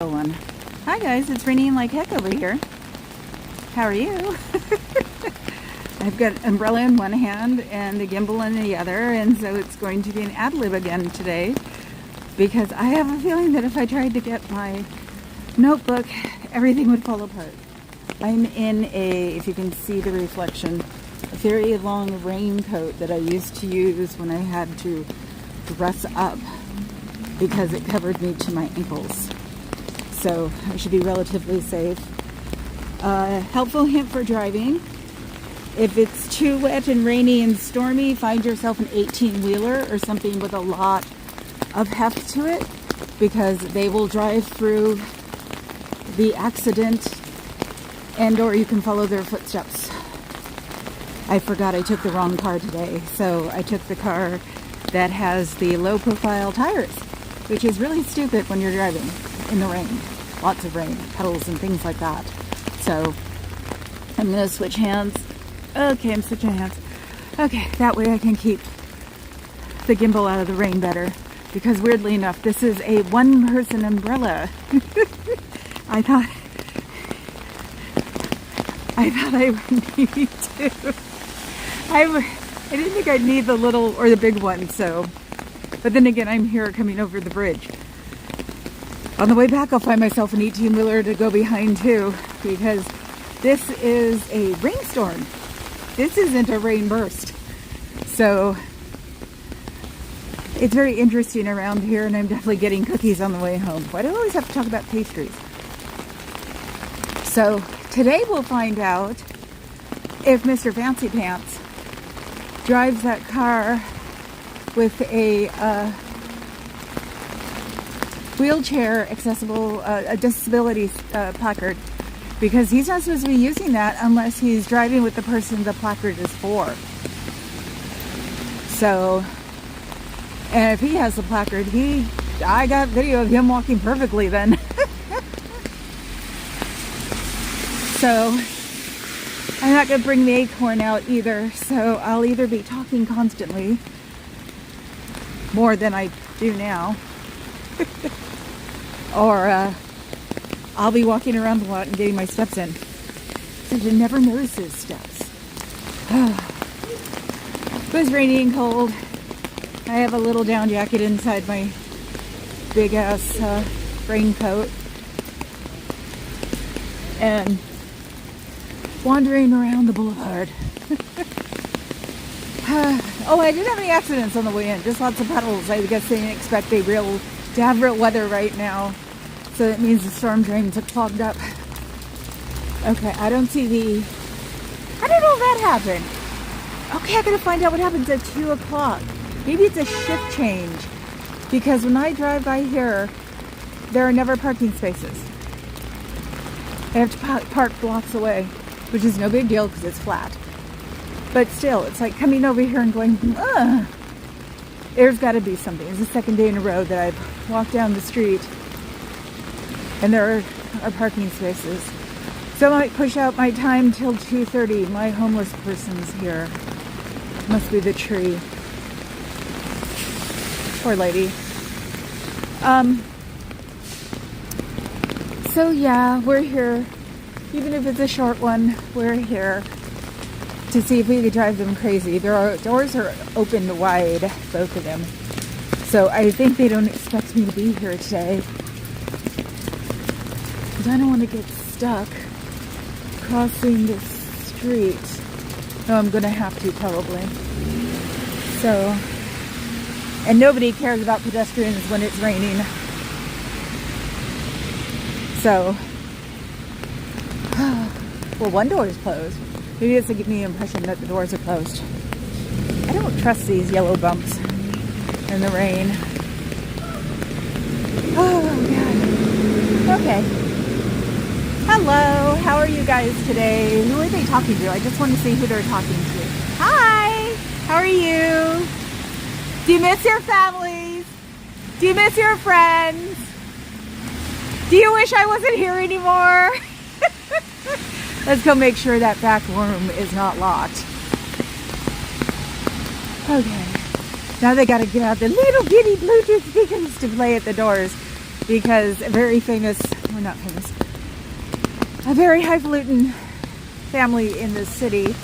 One. Hi guys, it's raining like heck over here. How are you? I've got an umbrella in one hand and the gimbal in the other, and so it's going to be an ad lib again today because I have a feeling that if I tried to get my notebook, everything would fall apart. I'm in if you can see the reflection, a very long raincoat that I used to use when I had to dress up because it covered me to my ankles. So I should be relatively safe. Helpful hint for driving. If it's too wet and rainy and stormy, find yourself an 18-wheeler or something with a lot of heft to it, because they will drive through the accident and or you can follow their footsteps. I forgot I took the wrong car today, so I took the car that has the low profile tires, which is really stupid when you're driving in the rain. Lots of rain, puddles and things like that. So I'm going to switch hands. Okay, I'm switching hands. Okay, that way I can keep the gimbal out of the rain better, because weirdly enough, this is a one-person umbrella. I thought I would need to. I didn't think I'd need the little or the big one, so. But then again, I'm here coming over the bridge. On the way back, I'll find myself an 18-wheeler to go behind too, because this is a rainstorm. This isn't a rain burst. So it's very interesting around here, and I'm definitely getting cookies on the way home. Why do I always have to talk about pastries? So today we'll find out if Mr. Fancy Pants drives that car with a wheelchair accessible, a disability placard, because he's not supposed to be using that unless he's driving with the person the placard is for. So, and if he has the placard, I got video of him walking perfectly then. So I'm not going to bring the acorn out either, so I'll either be talking constantly, more than I do now, or I'll be walking around the lot and getting my steps in. So I never notice his steps. It was rainy and cold. I have a little down jacket inside my big ass raincoat. And wandering around the boulevard. Oh, I didn't have any accidents on the way in, just lots of puddles. I guess they didn't expect to have real weather right now. So that means the storm drains are clogged up. Okay, I don't know if that happened. Okay, I gotta find out what happens at 2 o'clock. Maybe it's a shift change, because when I drive by here, there are never parking spaces. I have to park blocks away, which is no big deal because it's flat. But still, it's like coming over here and going, ugh. There's got to be something. It's the second day in a row that I've walked down the street and there are parking spaces. So I might push out my time till 2:30. My homeless person's here. Must be the tree. Poor lady. So yeah, we're here. Even if it's a short one, we're here to see if we could drive them crazy. Doors are open wide, both of them. So I think they don't expect me to be here today. Because I don't want to get stuck crossing the street. No, I'm going to have to probably. So, and nobody cares about pedestrians when it's raining. So, well, one door is closed. Maybe it's to give me the impression that the doors are closed. I don't trust these yellow bumps in the rain. Oh, God. Okay. Hello. How are you guys today? Who are they talking to? I just want to see who they're talking to. Hi. How are you? Do you miss your families? Do you miss your friends? Do you wish I wasn't here anymore? Let's go make sure that back room is not locked. Okay. Now they gotta get out the little bitty Bluetooth speakers to play at the doors. because a very famous, or not famous, a very highfalutin family in this city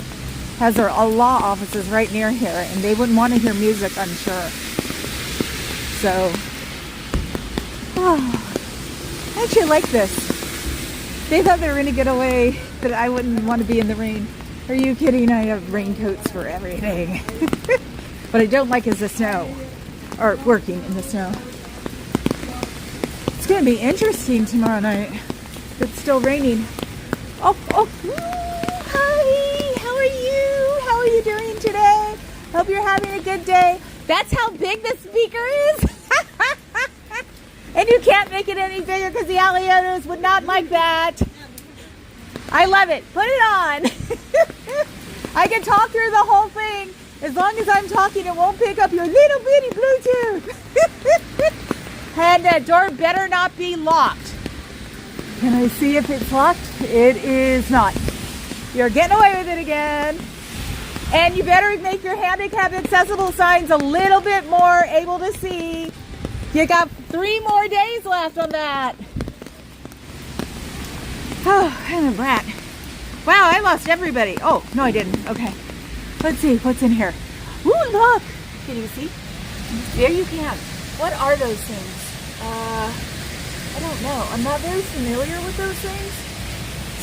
has their law offices right near here, and they wouldn't want to hear music, I'm sure. So, I actually like this. They thought they were going to get away, that I wouldn't want to be in the rain. Are you kidding? I have raincoats for everything. What I don't like is the snow, or working in the snow. It's going to be interesting tomorrow night. It's still raining. Oh, hi, how are you? How are you doing today? Hope you're having a good day. That's how big the speaker is. And you can't make it any bigger because the alligators would not like that. I love it. Put it on. I can talk through the whole thing. As long as I'm talking, it won't pick up your little bitty Bluetooth. And that door better not be locked. Can I see if it's locked? It is not. You're getting away with it again. And you better make your handicap accessible signs a little bit more able to see. You got 3 more days left on that. Oh, I'm a brat. Wow, I lost everybody. Oh, no, I didn't. Okay. Let's see what's in here. Ooh, look. Can you see? There you can. What are those things? I don't know. I'm not very familiar with those things.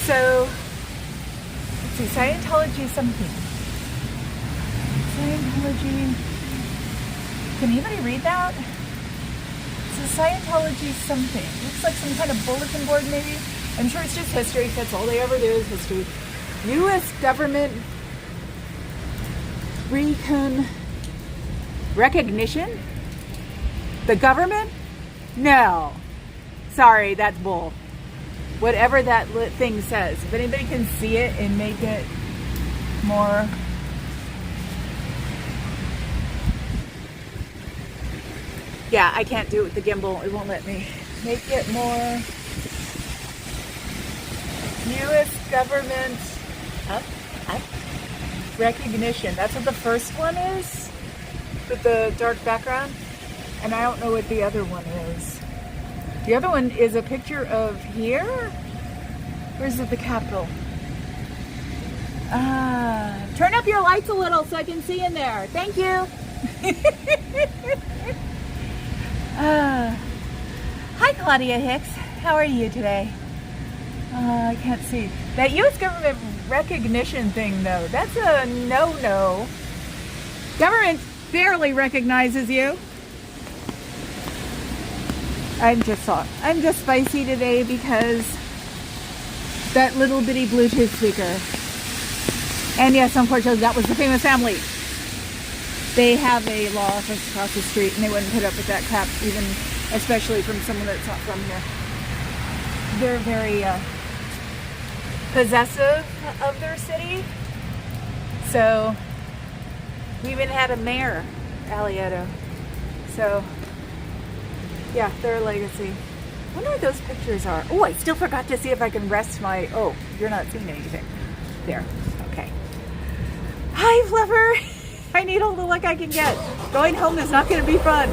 So, let's see. Scientology something. Scientology. Can anybody read that? It's a Scientology something. Looks like some kind of bulletin board maybe. I'm sure it's just history. That's all they ever do is history. U.S. government recognition? The government? No. Sorry, that's bull. Whatever that thing says. If anybody can see it and make it more... Yeah, I can't do it with the gimbal. It won't let me. Make it more... U.S. government recognition. That's what the first one is, with the dark background. And I don't know what the other one is. The other one is a picture of here. Or is it the Capitol? Turn up your lights a little so I can see in there. Thank you. Hi, Claudia Hicks. How are you today? I can't see. That U.S. government recognition thing, though, that's a no-no. Government barely recognizes you. I'm just spicy today because that little bitty Bluetooth speaker. And yes, unfortunately, that was the famous family. They have a law office across the street, and they wouldn't put up with that crap, even especially from someone that's not from here. They're very possessive of their city. So we even had a mayor, Alioto. So yeah, their legacy. I wonder what those pictures are. Oh, I still forgot to see if I can rest my... Oh, you're not seeing anything. There. Okay. Hi, Fluffer. I need all the luck I can get. Going home is not going to be fun.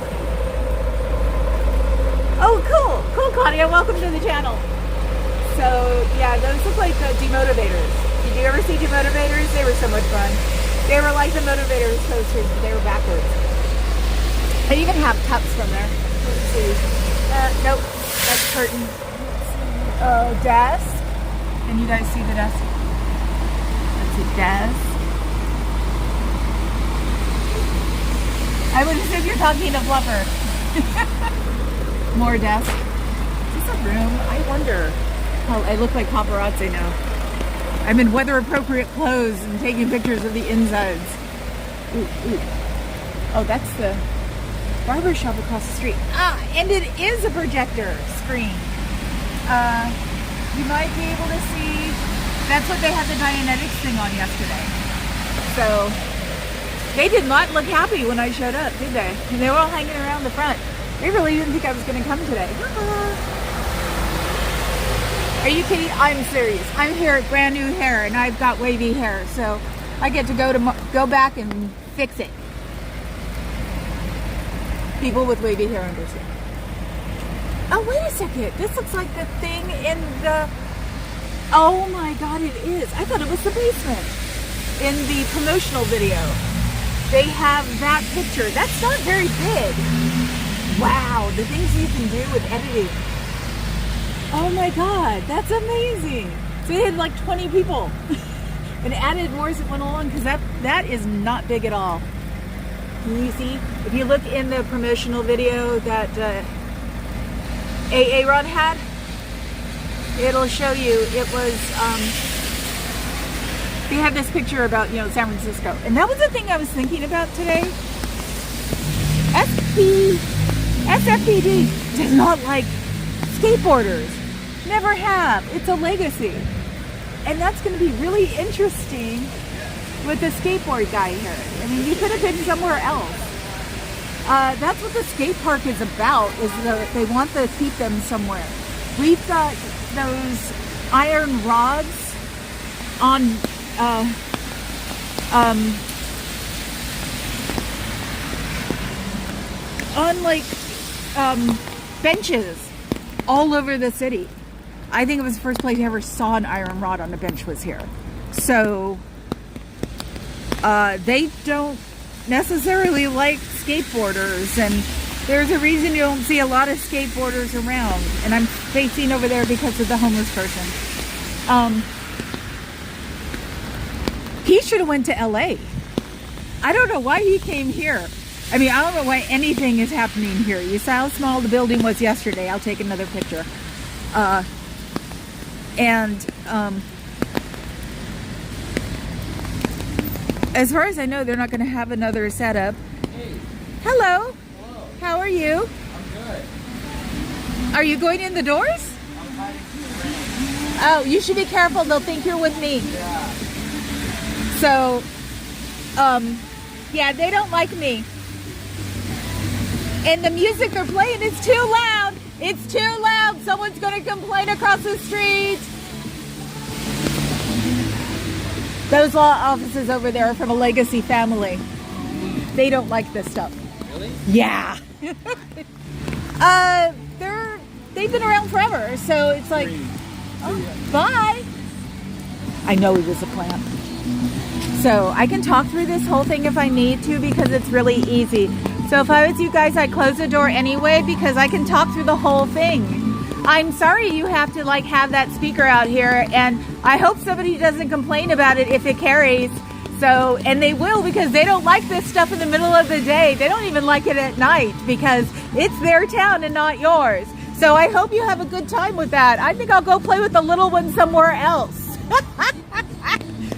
Oh, cool. Cool, Claudia. Welcome to the channel. So, yeah, those look like the demotivators. Did you ever see demotivators? They were so much fun. They were like the motivators posters, but they were backwards. They even have cups from there. Let's see. Nope. That's curtain. Desk. Can you guys see the desk? That's a desk. I would assume you're talking to Fluffer. More desk. Is this a room? I wonder. Oh, I look like paparazzi now. I'm in weather-appropriate clothes and taking pictures of the insides. Ooh, ooh. Oh, that's the barber shop across the street. And it is a projector screen. You might be able to see, that's what they had the Dianetics thing on yesterday. So, they did not look happy when I showed up, did they? And they were all hanging around the front. They really didn't think I was going to come today. Are you kidding? I'm serious. I'm here at brand new hair, and I've got wavy hair, so I get to go back and fix it. People with wavy hair understand. Oh, wait a second. This looks like the thing in the... Oh my God, it is. I thought it was the basement. In the promotional video, they have that picture. That's not very big. Wow, the things you can do with editing. Oh my God, that's amazing. So they had like 20 people and added more as it went along, because that is not big at all. Can you see? If you look in the promotional video that Aaron had, it'll show you. It was, they had this picture about, San Francisco. And that was the thing I was thinking about today. SFPD does not like skateboarders. Never have. It's a legacy. And that's going to be really interesting with the skateboard guy here. I mean, you could have been somewhere else. That's what the skate park is about, is they want to keep them somewhere. We've got those iron rods on benches all over the city. I think it was the first place I ever saw an iron rod on a bench was here. So they don't necessarily like skateboarders, and there's a reason you don't see a lot of skateboarders around. And I'm facing over there because of the homeless person. He should have went to LA. I don't know why he came here. I mean, I don't know why anything is happening here. You saw how small the building was yesterday. I'll take another picture. As far as I know, they're not going to have another setup. Hey. Hello. Hello. How are you? I'm good. Are you going in the doors? I'm hiding from the rain. Oh, you should be careful. They'll think you're with me. Yeah. So, yeah, they don't like me. And the music they're playing is too loud. It's too loud. Someone's going to complain across the street. Those law offices over there are from a legacy family. They don't like this stuff. Really? Yeah. They've been around forever, so it's like, oh, bye. I know he was a plant. So I can talk through this whole thing if I need to, because it's really easy. So if I was you guys, I'd close the door anyway, because I can talk through the whole thing. I'm sorry you have to have that speaker out here, and I hope somebody doesn't complain about it if it carries. So, and they will, because they don't like this stuff in the middle of the day. They don't even like it at night, because it's their town and not yours. So I hope you have a good time with that. I think I'll go play with the little one somewhere else.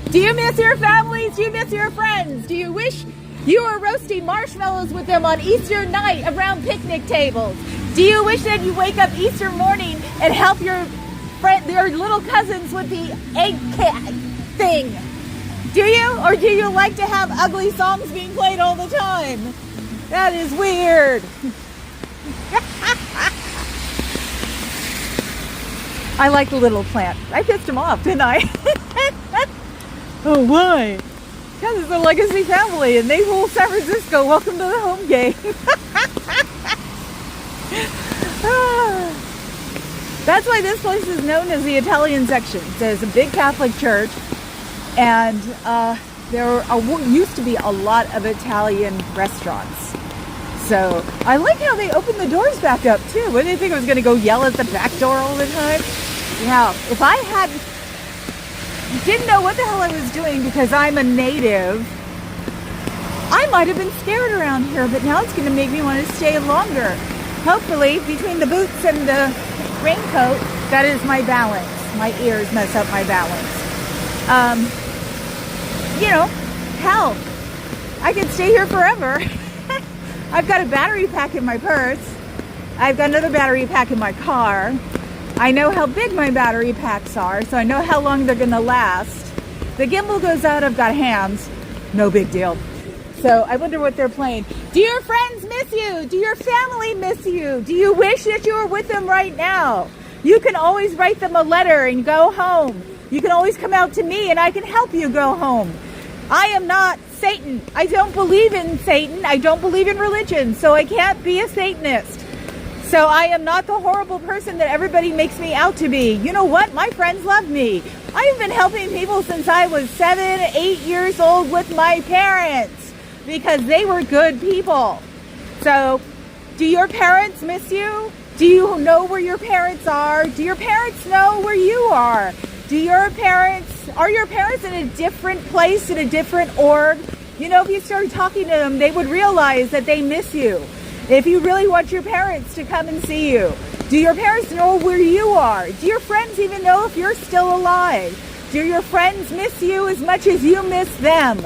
Do you miss your families? Do you miss your friends? Do you wish you were roasting marshmallows with them on Easter night around picnic tables? Do you wish that you wake up Easter morning and help your little cousins with the egg thing? Do you? Or do you like to have ugly songs being played all the time? That is weird. I like the little plant. I pissed him off, didn't I? Oh, why? Because it's a legacy family and they rule San Francisco. Welcome to the home game. That's why this place is known as the Italian section. There's a big Catholic church, and there used to be a lot of Italian restaurants. So I like how they opened the doors back up too. What did they think I was going to go yell at the back door all the time? Yeah, if I didn't know what the hell I was doing because I'm a native, I might have been scared around here, but now it's going to make me want to stay longer. Hopefully, between the boots and the raincoat, that is my balance. My ears mess up my balance. Hell, I could stay here forever. I've got a battery pack in my purse. I've got another battery pack in my car. I know how big my battery packs are, so I know how long they're going to last. The gimbal goes out, I've got hands. No big deal. So I wonder what they're playing. Do your friends miss you? Do your family miss you? Do you wish that you were with them right now? You can always write them a letter and go home. You can always come out to me and I can help you go home. I am not Satan. I don't believe in Satan. I don't believe in religion, so I can't be a Satanist. So I am not the horrible person that everybody makes me out to be. You know what? My friends love me. I've been helping people since I was 7, 8 years old with my parents because they were good people. So, do your parents miss you? Do you know where your parents are? Do your parents know where you are? Are your parents in a different place, in a different org? You know, if you started talking to them, they would realize that they miss you. If you really want your parents to come and see you, do your parents know where you are? Do your friends even know if you're still alive? Do your friends miss you as much as you miss them?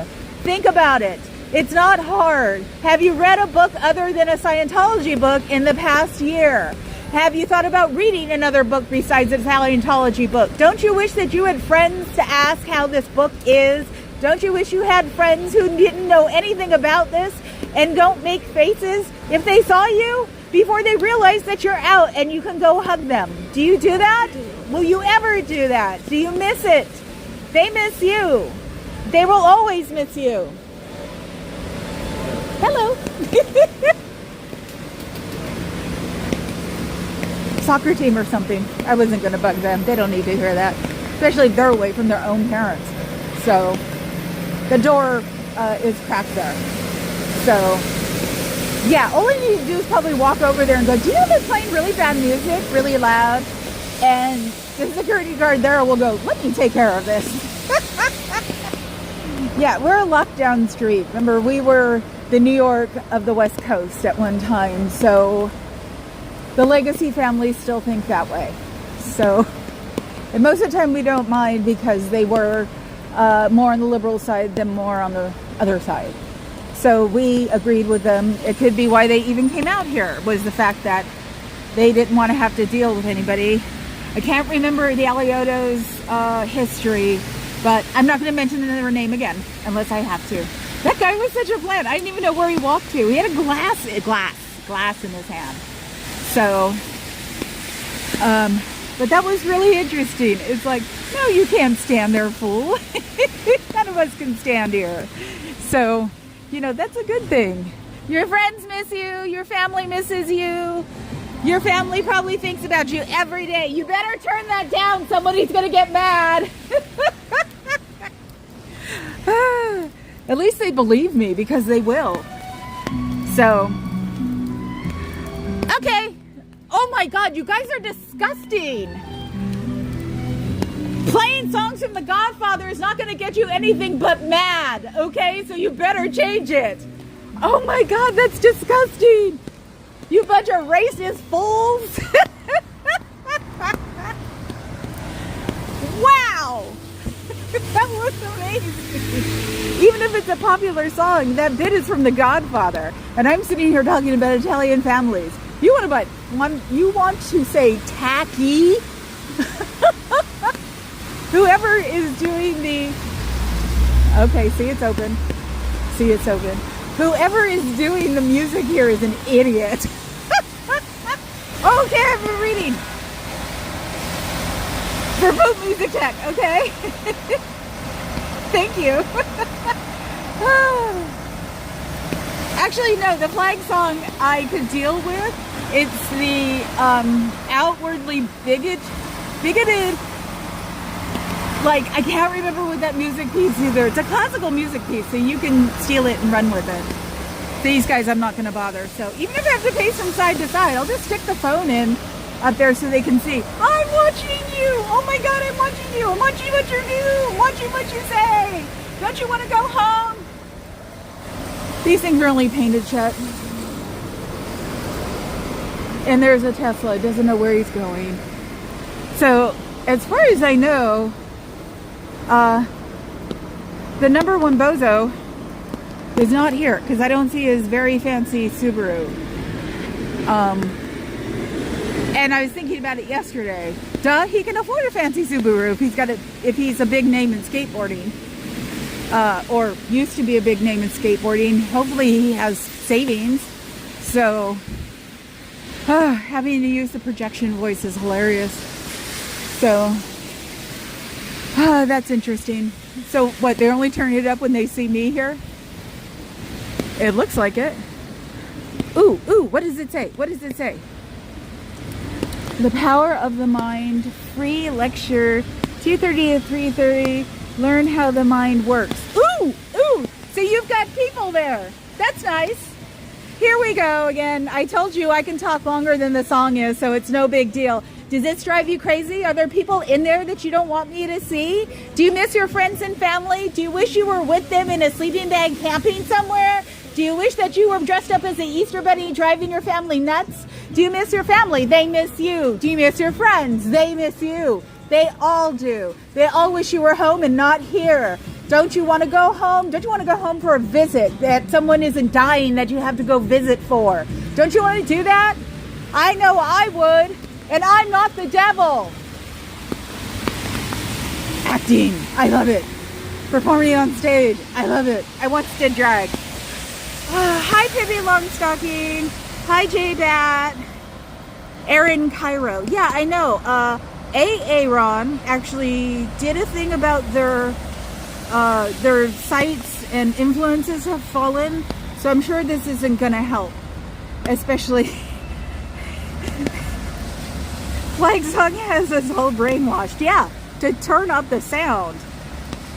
Think about it. It's not hard. Have you read a book other than a Scientology book in the past year? Have you thought about reading another book besides a Scientology book? Don't you wish that you had friends to ask how this book is? Don't you wish you had friends who didn't know anything about this and don't make faces if they saw you before they realize that you're out and you can go hug them? Do you do that? Will you ever do that? Do you miss it? They miss you. They will always miss you. Hello. Soccer team or something. I wasn't going to bug them. They don't need to hear that. Especially if they're away from their own parents. So, the door is cracked there. So, yeah, all you need to do is probably walk over there and go, do you know they're playing really bad music, really loud? And the security guard there will go, let me take care of this. Yeah, we're a lockdown street. Remember, we were the New York of the West Coast at one time. So, the legacy families still think that way. So, and most of the time we don't mind because they were more on the liberal side than more on the other side. So we agreed with them. It could be why they even came out here, was the fact that they didn't want to have to deal with anybody. I can't remember the Alioto's history, but I'm not going to mention their name again unless I have to. That guy was such a plant. I didn't even know where he walked to. He had a glass in his hand. So, but that was really interesting. It's like, no, you can't stand there, fool. None of us can stand here. So, you know, that's a good thing. Your friends miss you. Your family misses you. Your family probably thinks about you every day. You better turn that down. Somebody's going to get mad. At least they believe me, because they will. So, okay. Oh my God, you guys are disgusting. Playing songs from The Godfather is not going to get you anything but mad, okay? So you better change it. Oh my God, that's disgusting. You bunch of racist fools. Wow. That was amazing. Even if it's a popular song, that bit is from The Godfather. And I'm sitting here talking about Italian families. You want to say tacky? Whoever is doing the... Okay, see, it's open. See, it's open. Whoever is doing the music here is an idiot. Okay, I've been reading. For Boot Music Tech, okay? Thank you. Actually, no, the flag song I could deal with. It's the outwardly bigoted, like, I can't remember what that music piece either. It's a classical music piece, so you can steal it and run with it. These guys I'm not going to bother. So even if I have to pace from side to side, I'll just stick the phone in up there so they can see. I'm watching you. Oh my God, I'm watching you. I'm watching what you do. I'm watching what you say. Don't you want to go home? These things are only painted shut. And there's a Tesla. It doesn't know where he's going. So as far as I know, the number one bozo is not here because I don't see his very fancy Subaru. And I was thinking about it yesterday. Duh, he can afford a fancy Subaru if he's a big name in skateboarding, or used to be a big name in skateboarding. Hopefully he has savings. So having to use the projection voice is hilarious. So that's interesting. So what, they only turn it up when they see me here? It looks like it. Ooh, what does it say? What does it say? The Power of the Mind, free lecture, 2:30 to 3:30. Learn how the mind works. Ooh, ooh. So you've got people there. That's nice. Here we go again. I told you I can talk longer than the song is, so it's no big deal. Does this drive you crazy? Are there people in there that you don't want me to see? Do you miss your friends and family? Do you wish you were with them in a sleeping bag camping somewhere? Do you wish that you were dressed up as the Easter Bunny driving your family nuts? Do you miss your family? They miss you. Do you miss your friends? They miss you. They all do. They all wish you were home and not here. Don't you want to go home? Don't you want to go home for a visit that someone isn't dying that you have to go visit for? Don't you want to do that? I know I would. And I'm not the devil. Acting. I love it. Performing on stage. I love it. I want to drag. Hi, Pibby Longstocking. Hi, J-Bat. Aaron Cairo. Yeah, I know. Aaron actually did a thing about their sites and influences have fallen. So I'm sure this isn't going to help. Especially... Flag Song has us all brainwashed. Yeah, to turn up the sound.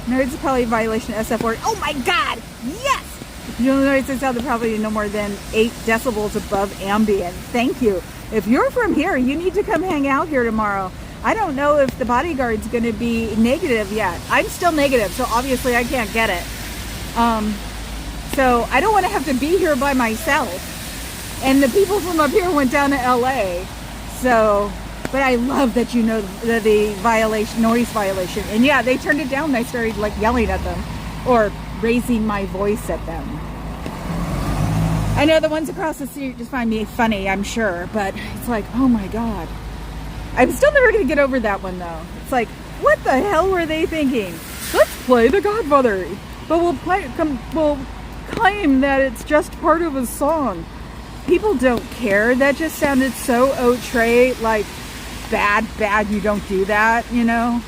Nerds probably violation of SF word. Oh my god! Yes! You'll notice the sound probably no more than 8 decibels above ambient. Thank you. If you're from here, you need to come hang out here tomorrow. I don't know if the bodyguard's going to be negative yet. I'm still negative, so obviously I can't get it. So I don't want to have to be here by myself. And the people from up here went down to LA. So... But I love that you know the violation, noise violation. And yeah, they turned it down and I started like yelling at them or raising my voice at them. I know the ones across the street just find me funny, I'm sure, but it's like, oh my God. I'm still never going to get over that one though. It's like, what the hell were they thinking? Let's play The Godfather, but we'll claim that it's just part of a song. People don't care. That just sounded so outre, like, bad, you don't do that, you know?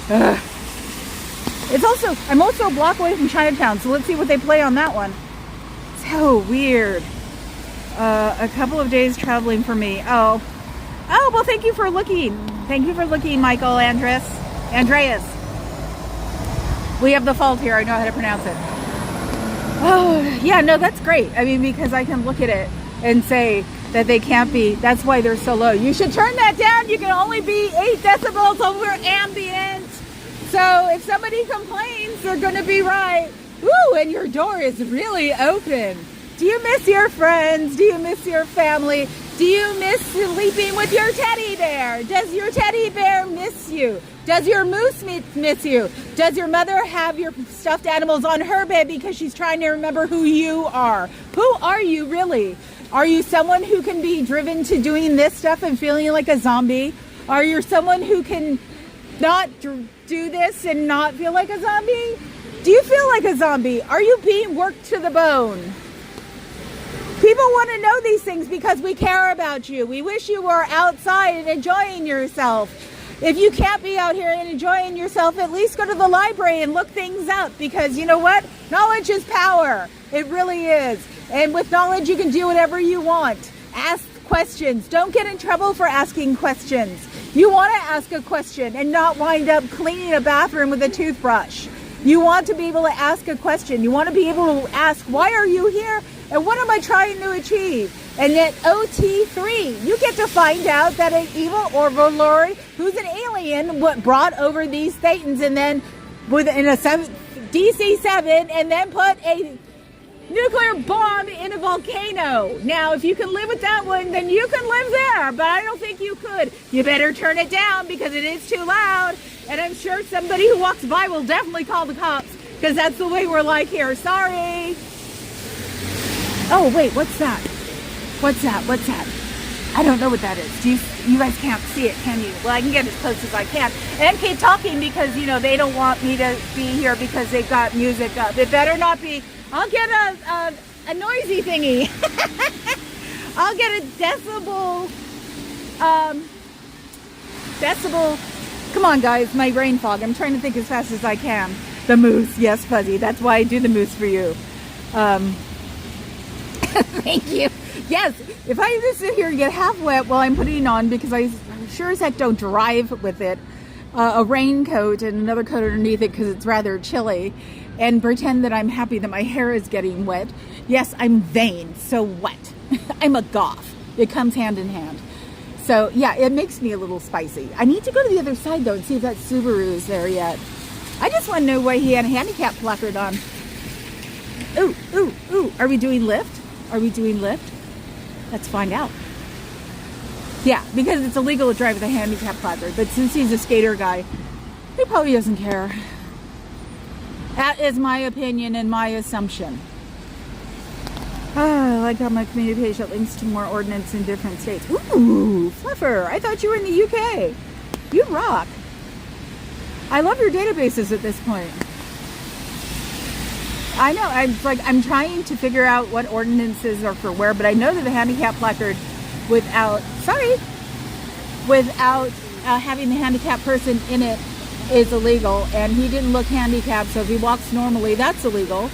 Ugh. I'm also a block away from Chinatown, so let's see what they play on that one. So weird. A couple of days traveling for me. Oh, well, thank you for looking. Thank you for looking, Michael Andreas. We have the fault here. I know how to pronounce it. Oh, yeah, no, that's great. I mean, because I can look at it and say that they can't be, that's why they're so low. You should turn that down. You can only be 8 decibels over ambient. So if somebody complains, they're going to be right. Woo, and your door is really open. Do you miss your friends? Do you miss your family? Do you miss sleeping with your teddy bear? Does your teddy bear miss you? Does your moose miss you? Does your mother have your stuffed animals on her bed because she's trying to remember who you are? Who are you really? Are you someone who can be driven to doing this stuff and feeling like a zombie? Are you someone who can not do this and not feel like a zombie? Do you feel like a zombie? Are you being worked to the bone? People want to know these things because we care about you. We wish you were outside and enjoying yourself. If you can't be out here and enjoying yourself, at least go to the library and look things up, because you know what? Knowledge is power. It really is. And with knowledge, you can do whatever you want. Ask questions. Don't get in trouble for asking questions. You want to ask a question and not wind up cleaning a bathroom with a toothbrush. You want to be able to ask a question. You want to be able to ask, why are you here? And what am I trying to achieve? And at OT3, you get to find out that an evil overlord who's an alien brought over these Thetans and then in a DC-7 and then put a nuclear bomb in a volcano. Now, if you can live with that one, then you can live there, but I don't think you could. You better turn it down because it is too loud, and I'm sure somebody who walks by will definitely call the cops because that's the way we're like here. Sorry. Oh, wait, what's that? What's that? I don't know what that is. You guys can't see it, can you? Well, I can get as close as I can. And keep talking because, you know, they don't want me to be here because they've got music up. It better not be. I'll get a noisy thingy. I'll get a decibel. Come on, guys, my brain fog. I'm trying to think as fast as I can. The moose. Yes, Fuzzy. That's why I do the moose for you. Thank you. Yes, if I just sit here and get half wet while I'm putting it on, because I sure as heck don't drive with it, a raincoat and another coat underneath it because it's rather chilly, and pretend that I'm happy that my hair is getting wet. Yes, I'm vain. So what? I'm a goth. It comes hand in hand. So yeah, it makes me a little spicy. I need to go to the other side though and see if that Subaru is there yet. I just want to know why he had a handicap placard on. Ooh, ooh, ooh. Are we doing lift? Are we doing lift? Let's find out. Yeah, because it's illegal to drive with a handicap placard. But since he's a skater guy, he probably doesn't care. That is my opinion and my assumption. I like how my community page that links to more ordinance in different states. Ooh, Fluffer, I thought you were in the UK. You rock. I love your databases at this point. I know, I'm trying to figure out what ordinances are for where, but I know that the handicap placard without having the handicapped person in it is illegal, and he didn't look handicapped, so if he walks normally, that's illegal.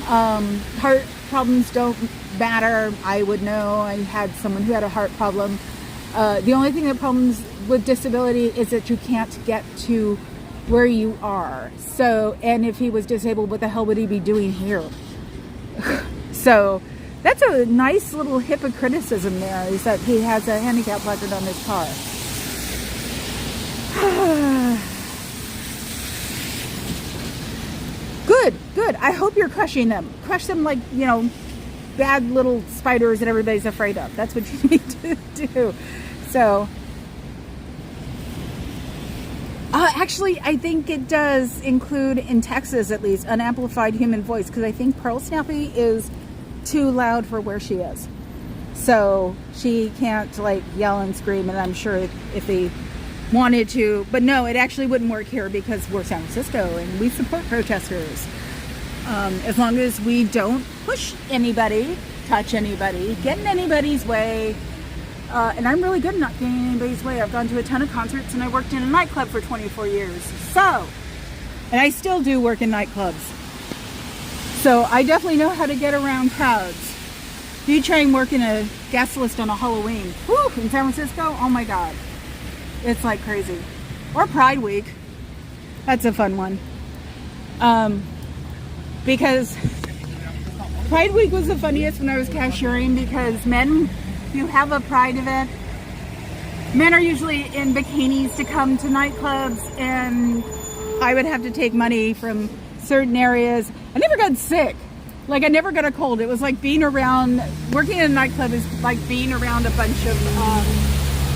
Heart problems don't matter. I would know. I had someone who had a heart problem. The only thing that problems with disability is that you can't get to where you are. So, and if he was disabled, what the hell would he be doing here? So that's a nice little hypocriticism there, is that he has a handicap placard on his car. Good. I hope you're crushing them. Crush them like, bad little spiders that everybody's afraid of. That's what you need to do. So, actually, I think it does include, in Texas at least, unamplified human voice, because I think Pearl Snappy is too loud for where she is. So she can't yell and scream, and I'm sure if they wanted to, but no, it actually wouldn't work here because we're San Francisco and we support protesters. As long as we don't push anybody, touch anybody, get in anybody's way. And I'm really good at not getting in anybody's way. I've gone to a ton of concerts and I worked in a nightclub for 24 years. So, and I still do work in nightclubs. So I definitely know how to get around crowds. You try and work in a guest list on a Halloween. Whew, in San Francisco, oh my God. It's like crazy. Or Pride Week. That's a fun one. Because Pride Week was the funniest when I was cashiering, because men who have a Pride event, men are usually in bikinis to come to nightclubs, and I would have to take money from certain areas. I never got sick. I never got a cold. It was like working in a nightclub is like being around a bunch of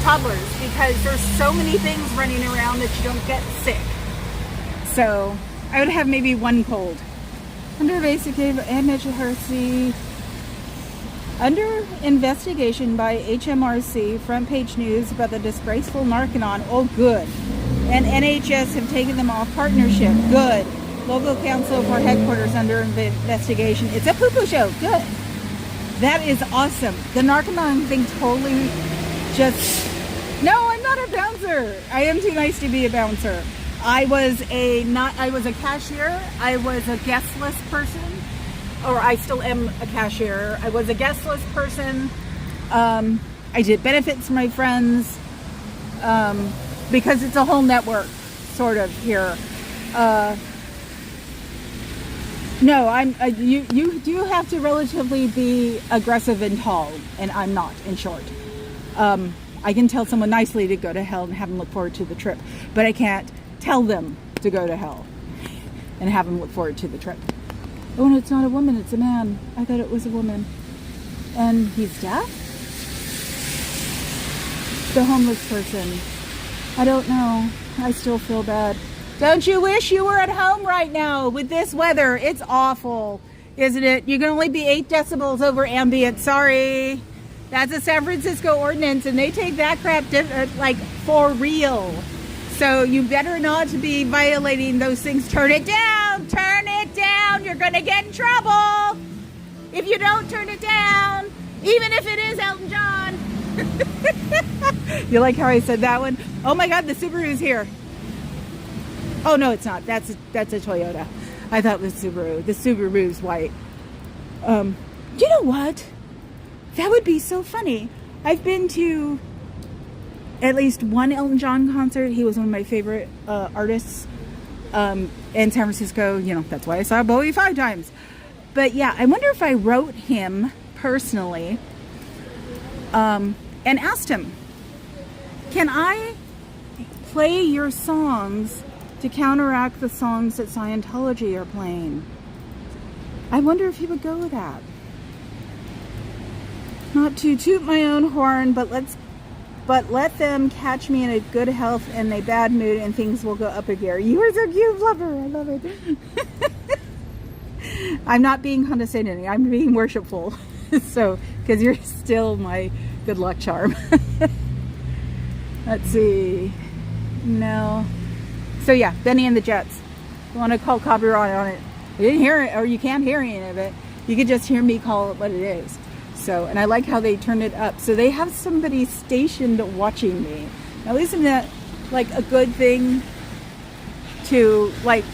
toddlers, because there's so many things running around that you don't get sick. So I would have maybe one cold. Under basic HMRC, under investigation by HMRC, front page news about the disgraceful Narcanon. Oh, good. And NHS have taken them off partnership. Good. Local council for headquarters under investigation. It's a poo-poo show. Good. That is awesome. The Narcanon thing totally just... No, I'm not a bouncer. I am too nice to be a bouncer. I was a cashier. I was a guest list person, or I still am a cashier. I was a guest list person. I did benefits for my friends, because it's a whole network sort of here. No, you do have to relatively be aggressive and tall, and I'm not, in short. I can tell someone nicely to go to hell and have them look forward to the trip, but I can't tell them to go to hell and have them look forward to the trip. Oh, no, it's not a woman, it's a man. I thought it was a woman. And he's deaf? The homeless person. I don't know. I still feel bad. Don't you wish you were at home right now with this weather? It's awful, isn't it? You can only be 8 decibels over ambient. Sorry. That's a San Francisco ordinance, and they take that crap for real. So you better not be violating those things. Turn it down. Turn it down. You're going to get in trouble if you don't turn it down, even if it is Elton John. You like how I said that one? Oh my God, the Subaru's here. Oh no, it's not. That's a Toyota. I thought it was Subaru. The Subaru's white. You know what? That would be so funny. I've been to at least one Elton John concert. He was one of my favorite artists in San Francisco. You know, that's why I saw Bowie 5 times. But yeah, I wonder if I wrote him personally and asked him, can I play your songs to counteract the songs that Scientology are playing? I wonder if he would go with that. Not to toot my own horn, but let them catch me in a good health and a bad mood, and things will go up a gear. You are so cute, lover. I love it. I'm not being condescending. I'm being worshipful. So, because you're still my good luck charm. Let's see. No. So yeah, Benny and the Jets. You want to call copyright on it? You didn't hear it, or you can't hear any of it. You could just hear me call it what it is. So, and I like how they turned it up. So they have somebody stationed watching me. Now, isn't that like a good thing to like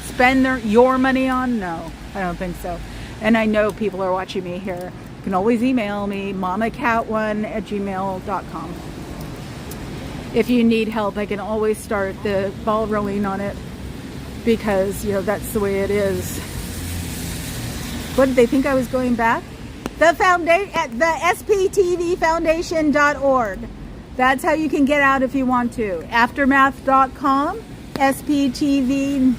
spend your money on? No, I don't think so. And I know people are watching me here. You can always email me, mamacat1@gmail.com. If you need help, I can always start the ball rolling on it, because, you know, that's the way it is. What did they think I was going back? The foundation at the sptvfoundation.org. That's how you can get out if you want to. Aftermath.com, SPTV.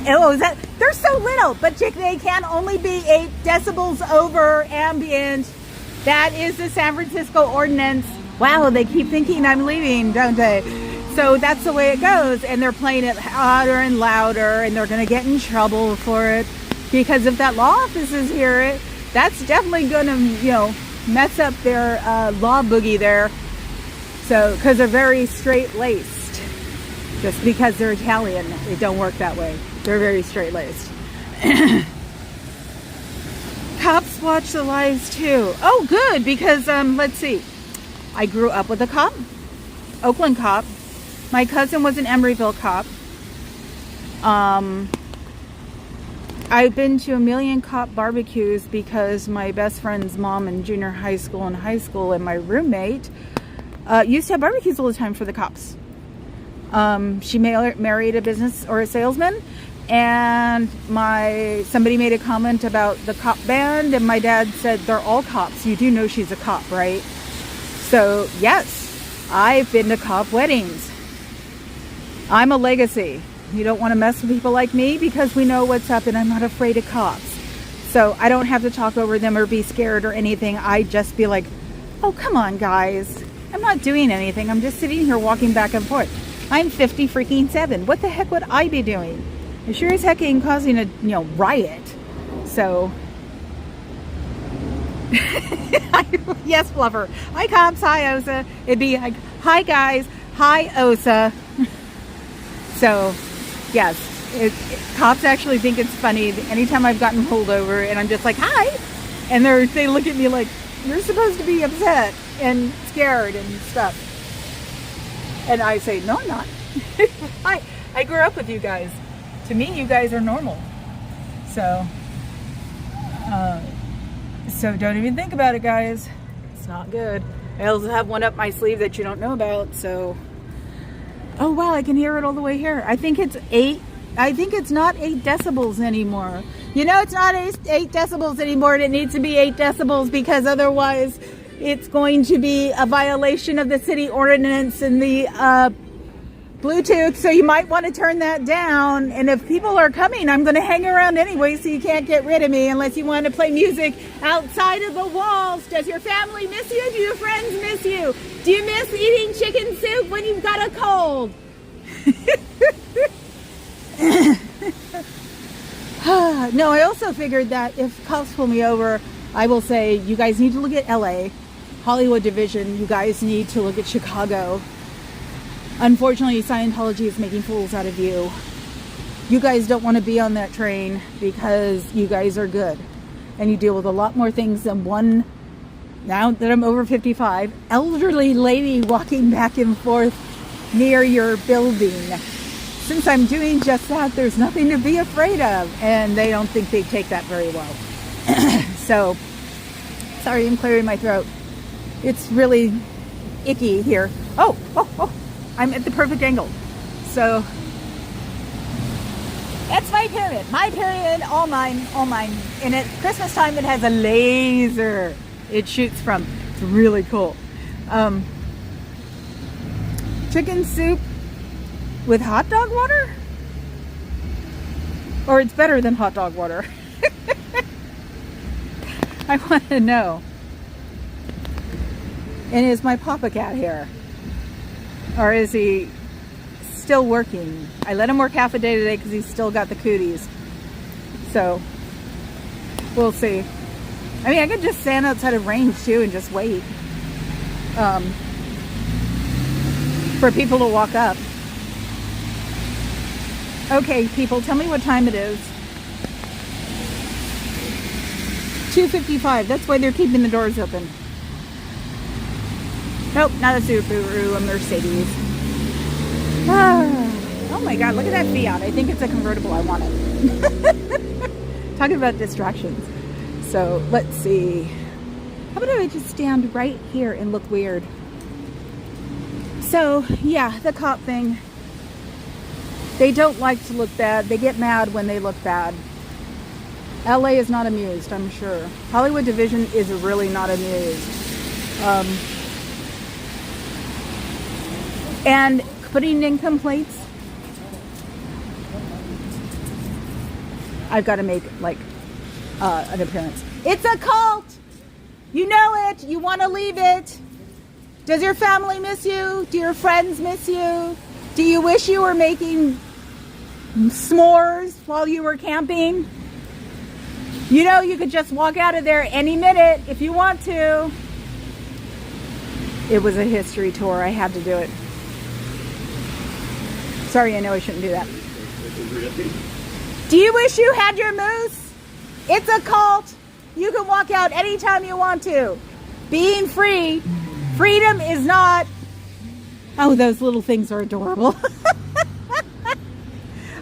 Oh, is that? They're so little, but they can only be 8 decibels over ambient. That is the San Francisco ordinance. Wow, they keep thinking I'm leaving, don't they? So that's the way it goes, and they're playing it louder and louder, and they're going to get in trouble for it, because if that law offices hear it, that's definitely going to, you know, mess up their law boogie there. So, because they're very straight-laced. Just because they're Italian, it don't work that way. They're very straight-laced. Cops watch the lives too. Oh, good, because let's see. I grew up with a cop, Oakland cop. My cousin was an Emeryville cop. I've been to a million cop barbecues because my best friend's mom in junior high school and high school, and my roommate used to have barbecues all the time for the cops. She married a business or a salesman, and somebody made a comment about the cop band, and my dad said, they're all cops. You do know she's a cop, right? So yes, I've been to cop weddings. I'm a legacy. You don't want to mess with people like me, because we know what's up, and I'm not afraid of cops. So I don't have to talk over them or be scared or anything. I just be like, oh, come on, guys. I'm not doing anything. I'm just sitting here walking back and forth. I'm 50 freaking 7. What the heck would I be doing? I sure as heck ain't causing a, you know, riot. So yes, Fluffer. Hi, cops. Hi, Osa. It'd be like, hi, guys. Hi, Osa. So, yes, cops actually think it's funny. Anytime I've gotten pulled over and I'm just like, hi, and they look at me like, you're supposed to be upset and scared and stuff. And I say, no, I'm not. I grew up with you guys. To me, you guys are normal. So don't even think about it, guys. It's not good. I also have one up my sleeve that you don't know about, so. Oh wow, I can hear it all the way here. I think it's 8. I think it's not 8 decibels anymore. You know, it's not 8 decibels anymore. It needs to be 8 decibels, because otherwise it's going to be a violation of the city ordinance and the Bluetooth. So you might want to turn that down. And if people are coming, I'm going to hang around anyway, so you can't get rid of me unless you want to play music outside of the walls. Does your family miss you? Do your friends miss you? Do you miss eating chicken soup when you've got a cold? No, I also figured that if cops pull me over, I will say, you guys need to look at LA, Hollywood division. You guys need to look at Chicago. Unfortunately, Scientology is making fools out of you. You guys don't want to be on that train, because you guys are good. And you deal with a lot more things than one, now that I'm over 55, elderly lady walking back and forth near your building. Since I'm doing just that, there's nothing to be afraid of. And they don't think they take that very well. So, sorry, I'm clearing my throat. It's really icky here. Oh, I'm at the perfect angle. So, that's my pyramid. My pyramid, all mine, all mine. And at Christmas time, it has a laser it shoots from. It's really cool. Chicken soup with hot dog water? Or it's better than hot dog water? I want to know. And is my Papa Cat here? Or is he still working? I let him work half a day today because he's still got the cooties. So, we'll see. I mean, I could just stand outside of range too and just wait. For people to walk up. Okay, people, tell me what time it is. 2:55. That's why they're keeping the doors open. Nope, not a Subaru, a Mercedes. Oh my God, look at that Fiat. I think it's a convertible. I want it. Talking about distractions. So, let's see. How about I just stand right here and look weird? So, yeah, the cop thing. They don't like to look bad. They get mad when they look bad. LA is not amused, I'm sure. Hollywood Division is really not amused. And putting in complaints, I've got to make like an appearance. It's a cult! You know it! You want to leave it! Does your family miss you? Do your friends miss you? Do you wish you were making s'mores while you were camping? You know, you could just walk out of there any minute if you want to. It was a history tour. I had to do it. Sorry, I know I shouldn't do that. Do you wish you had your moose? It's a cult. You can walk out anytime you want to. Being free. Freedom is not... Oh, those little things are adorable.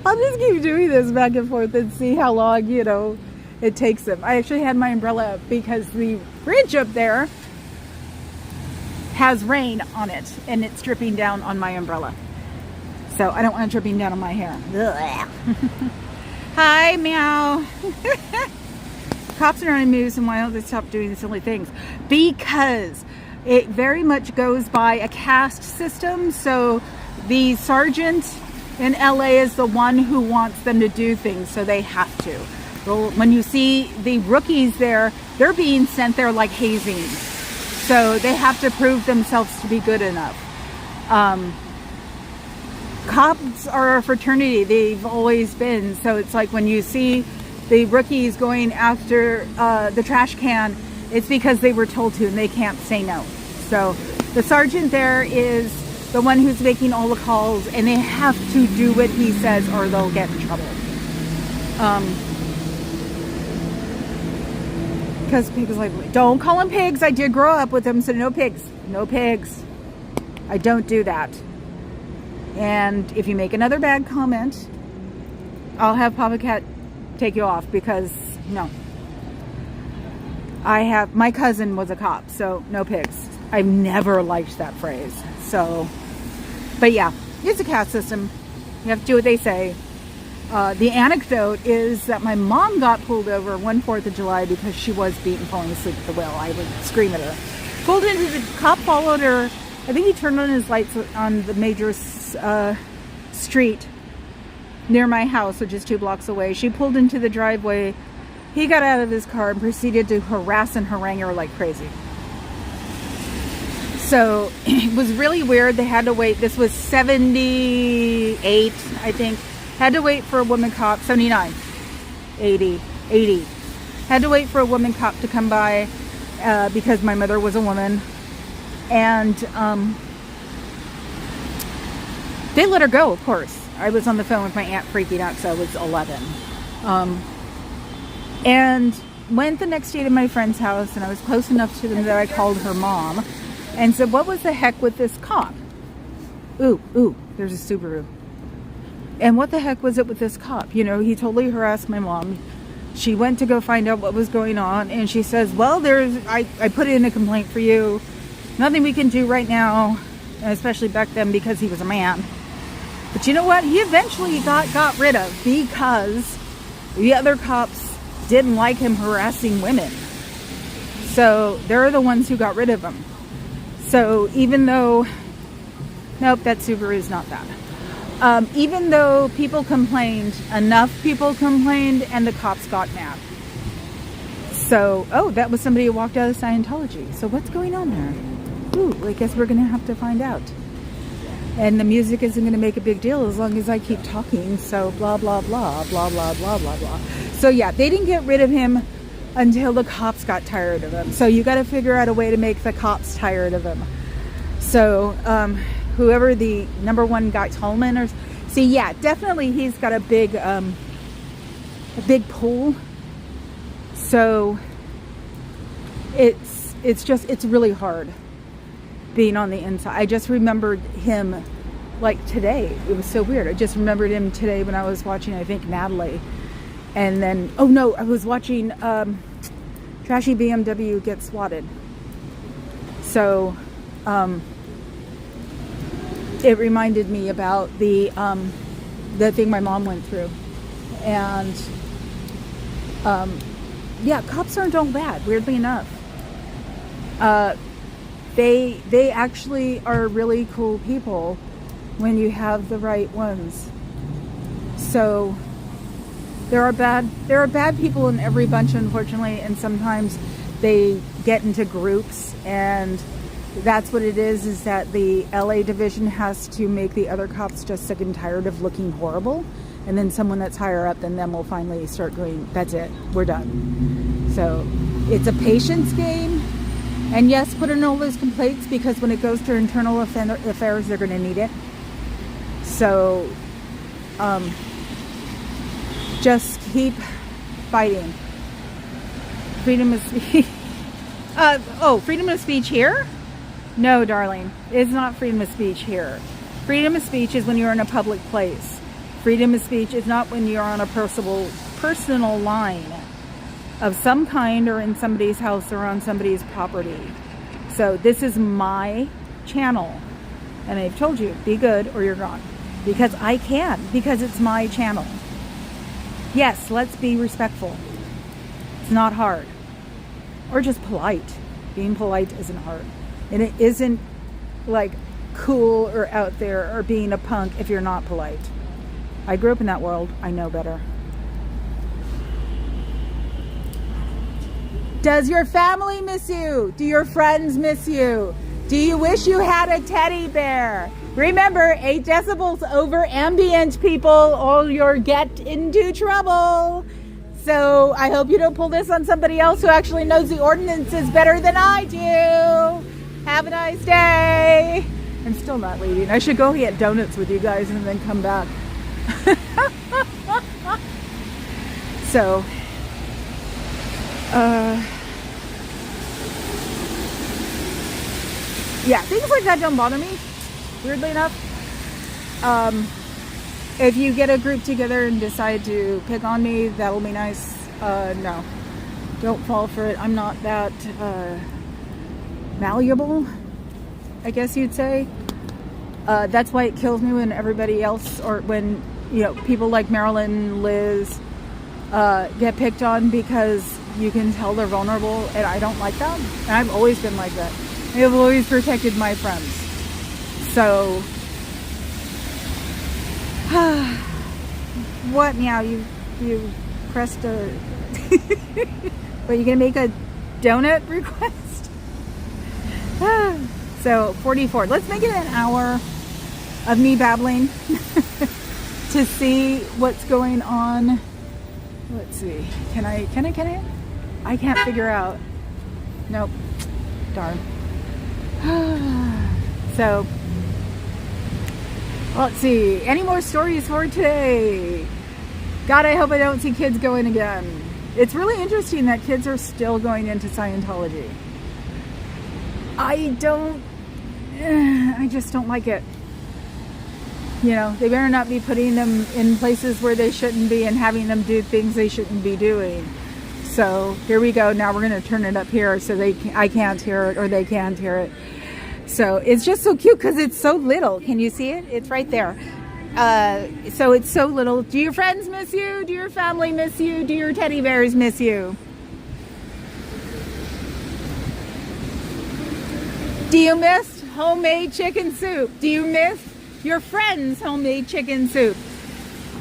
I'll just keep doing this back and forth and see how long, you know, it takes them. I actually had my umbrella up because the bridge up there has rain on it and it's dripping down on my umbrella. So I don't want it dripping down on my hair. Hi, meow. Cops are not amused, and why don't they stop doing silly things? Because it very much goes by a caste system. So the sergeant in LA is the one who wants them to do things, so they have to. Well, when you see the rookies there, they're being sent there like hazing. So they have to prove themselves to be good enough. Cops are a fraternity. They've always been. So it's like when you see the rookies going after the trash can, it's because they were told to and they can't say no. So the sergeant there is the one who's making all the calls, and they have to do what he says or they'll get in trouble. Because pigs like, don't call them pigs. I did grow up with them, so no pigs. No pigs. I don't do that. And if you make another bad comment, I'll have Papa Cat take you off, because no. My cousin was a cop, so no pigs. I've never liked that phrase. So, but yeah, it's a caste system. You have to do what they say. The anecdote is that my mom got pulled over one 4th of July because she was beaten falling asleep at the wheel. I would scream at her. Pulled into the cop, followed her. I think he turned on his lights on the major street near my house, which is 2 blocks away. She pulled into the driveway. He got out of his car and proceeded to harass and harangue her like crazy. So it was really weird. They had to wait. This was 78, I think. Had to wait for a woman cop. 79, 80. Had to wait for a woman cop to come by because my mother was a woman. And they let her go, of course. I was on the phone with my aunt freaking out, so I was 11. And went the next day to my friend's house, and I was close enough to them that I called her mom and said, what was the heck with this cop? Ooh, there's a Subaru. And what the heck was it with this cop? You know, he totally harassed my mom. she went to go find out what was going on, and she says, well, I put in a complaint for you. Nothing we can do right now, especially back then because he was a man. But you know what? He eventually got rid of because the other cops didn't like him harassing women. So they're the ones who got rid of him. So even though, nope, that Subaru is not that. Even though people complained, enough people complained, and the cops got mad. So, oh, that was somebody who walked out of Scientology. So what's going on there? Ooh, I guess we're going to have to find out. And the music isn't going to make a big deal as long as I keep talking. So blah, blah, blah, blah, blah, blah, blah, blah. So yeah, they didn't get rid of him until the cops got tired of him. So you got to figure out a way to make the cops tired of him. So whoever the number one guy, Tolman, or see, yeah, definitely he's got a big pull. So it's really hard being on the inside. I just remembered him like today. It was so weird. I just remembered him today when I was watching, I think, Natalie. And then, oh no, I was watching Trashy BMW get swatted. So it reminded me about the thing my mom went through. And yeah, cops aren't all bad, weirdly enough. They actually are really cool people when you have the right ones. So there are bad people in every bunch, unfortunately, and sometimes they get into groups, and that's what it is that the LA division has to make the other cops just sick and tired of looking horrible, and then someone that's higher up than them will finally start going, that's it, we're done. So it's a patience game. And yes, put in all those complaints, because when it goes to internal affairs, they're going to need it. So just keep fighting. Freedom of speech. Freedom of speech here? No, darling. It's not freedom of speech here. Freedom of speech is when you're in a public place. Freedom of speech is not when you're on a personal line of some kind, or in somebody's house, or on somebody's property. So this is my channel, and I've told you, be good or you're gone, because I can, because it's my channel. Yes, let's be respectful. It's not hard, or just polite. Being polite isn't hard, and it isn't like cool or out there or being a punk if you're not polite. I grew up in that world. I know better. Does your family miss you? Do your friends miss you? Do you wish you had a teddy bear? Remember, 8 decibels over ambient, people, or you'll get into trouble. So I hope you don't pull this on somebody else who actually knows the ordinances better than I do. Have a nice day. I'm still not leaving. I should go get donuts with you guys and then come back. So, yeah, things like that don't bother me, weirdly enough. If you get a group together and decide to pick on me, that'll be nice. No, don't fall for it. I'm not that malleable, I guess you'd say. That's why it kills me when everybody else, or when, you know, people like Marilyn, Liz, get picked on, because you can tell they're vulnerable, and I don't like that. And I've always been like that. I have always protected my friends. So, what meow? You pressed a. But you gonna make a donut request? So 44. Let's make it an hour of me babbling to see what's going on. Let's see. Can I? I can't figure out. Nope. Darn. So, let's see. Any more stories for today? God, I hope I don't see kids going again. It's really interesting that kids are still going into Scientology. I just don't like it. You know, they better not be putting them in places where they shouldn't be and having them do things they shouldn't be doing. So here we go. Now we're going to turn it up here so I can't hear it or they can't hear it. So it's just so cute because it's so little. Can you see it? It's right there. So it's so little. Do your friends miss you? Do your family miss you? Do your teddy bears miss you? Do you miss homemade chicken soup? Do you miss your friends' homemade chicken soup?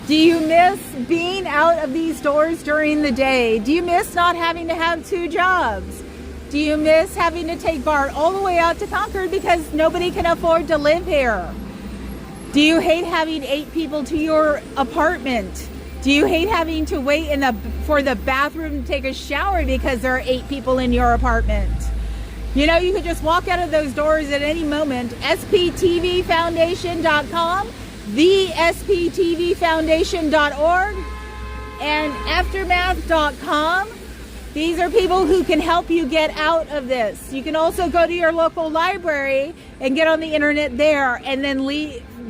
Do you miss being out of these doors during the day? Do you miss not having to have 2 jobs? Do you miss having to take Bart all the way out to Concord because nobody can afford to live here? Do you hate having 8 people to your apartment? Do you hate having to wait for the bathroom to take a shower because there are 8 people in your apartment? You know, you could just walk out of those doors at any moment. SPTVFoundation.com, the SPTVFoundation.org, and Aftermath.com. These are people who can help you get out of this. You can also go to your local library and get on the internet there and then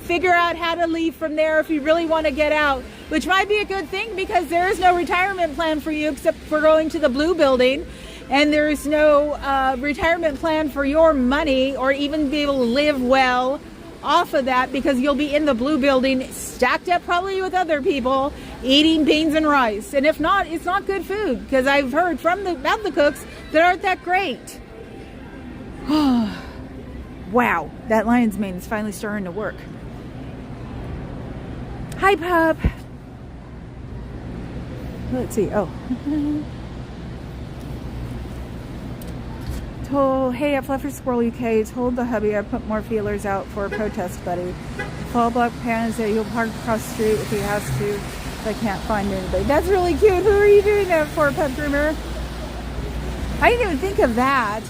figure out how to leave from there if you really want to get out, which might be a good thing because there is no retirement plan for you except for going to the blue building. And there's no retirement plan for your money or even be able to live well off of that because you'll be in the blue building stacked up probably with other people eating beans and rice. And if not, it's not good food because I've heard from about the cooks that aren't that great. Wow, that lion's mane is finally starting to work. Hi, pup. Let's see. Oh. Hey, at Fluffer Squirrel UK, told the hubby I put more feelers out for a protest buddy. Fall Black Panda said he'll park across the street if he has to, if I can't find anybody. That's really cute. Who are you doing that for, Pep Groomer? I didn't even think of that.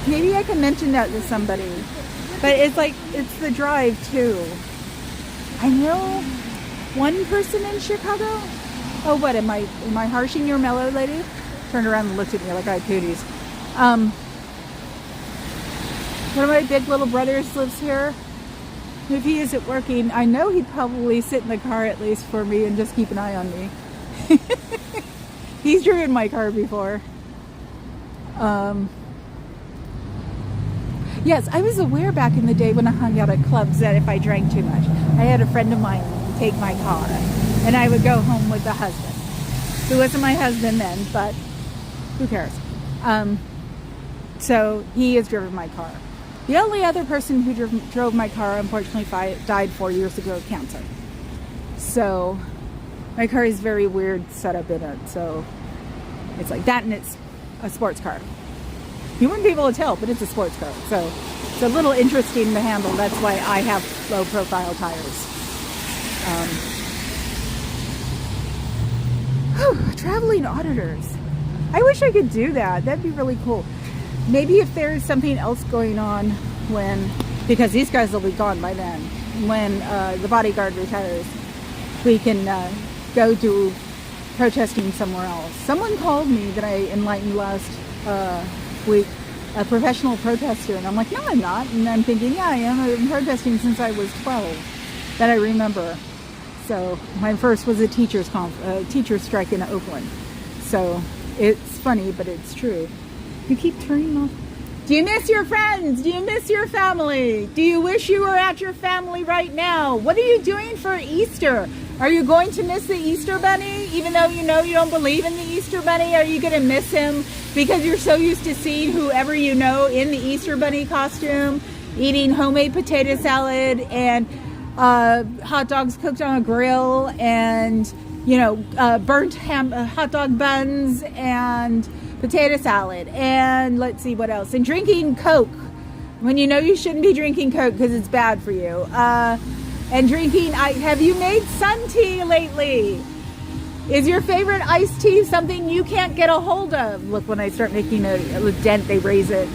Maybe I can mention that to somebody. But it's like, it's the drive too. I know one person in Chicago. Oh, what, am I harshing your mellow lady? Turned around and looked at me like I had cooties. One of my big little brothers lives here. If he isn't working, I know he'd probably sit in the car at least for me and just keep an eye on me. He's driven my car before. Yes, I was aware back in the day when I hung out at clubs that if I drank too much, I had a friend of mine take my car and I would go home with the husband, who wasn't my husband then, but who cares? So he has driven my car. The only other person who drove my car, unfortunately, died 4 years ago of cancer. So my car is very weird setup in it. So it's like that, and it's a sports car. You wouldn't be able to tell, but it's a sports car. So it's a little interesting to handle. That's why I have low profile tires. Traveling auditors. I wish I could do that. That'd be really cool. Maybe if there's something else going on because these guys will be gone by then, when the bodyguard retires, we can go do protesting somewhere else. Someone called me that I enlightened last week, a professional protester, and I'm like, no, I'm not. And I'm thinking, yeah, I am. I've been protesting since I was 12, that I remember. So my first was a teacher's strike in Oakland. So it's funny, but it's true. You keep turning off. Do you miss your friends? Do you miss your family? Do you wish you were at your family right now? What are you doing for Easter? Are you going to miss the Easter Bunny? Even though you know you don't believe in the Easter Bunny, are you going to miss him because you're so used to seeing whoever you know in the Easter Bunny costume, eating homemade potato salad and hot dogs cooked on a grill and, burnt hot dog buns and potato salad, and let's see what else, and drinking Coke when you know you shouldn't be drinking Coke because it's bad for you, and drinking, have you made sun tea lately? Is your favorite iced tea something you can't get a hold of? Look, when I start making a dent, they raise it.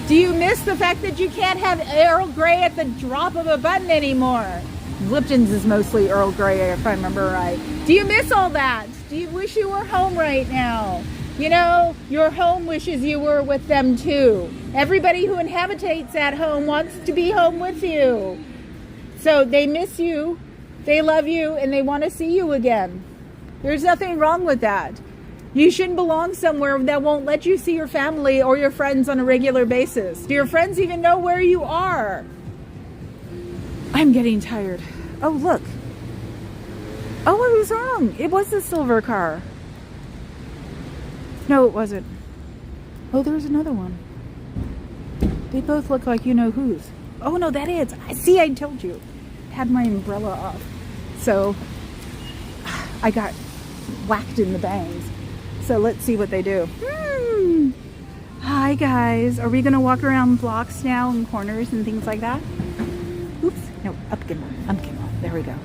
Do you miss the fact that you can't have Earl Grey at the drop of a button anymore? Lipton's is mostly Earl Grey, if I remember right. Do you miss all that? Do you wish you were home right now? You know, your home wishes you were with them too. Everybody who inhabitates that home wants to be home with you. So they miss you, they love you, and they want to see you again. There's nothing wrong with that. You shouldn't belong somewhere that won't let you see your family or your friends on a regular basis. Do your friends even know where you are? I'm getting tired. Oh, look. Oh, I was wrong. It was the silver car. No, it wasn't. Oh, there's another one. They both look like you-know-whos. Oh, no, that is. See, I told you. Had my umbrella off. So, I got whacked in the bangs. So, let's see what they do. Hi, guys. Are we going to walk around blocks now and corners and things like that? Oops. No, up gimbal. Up gimbal. There we go.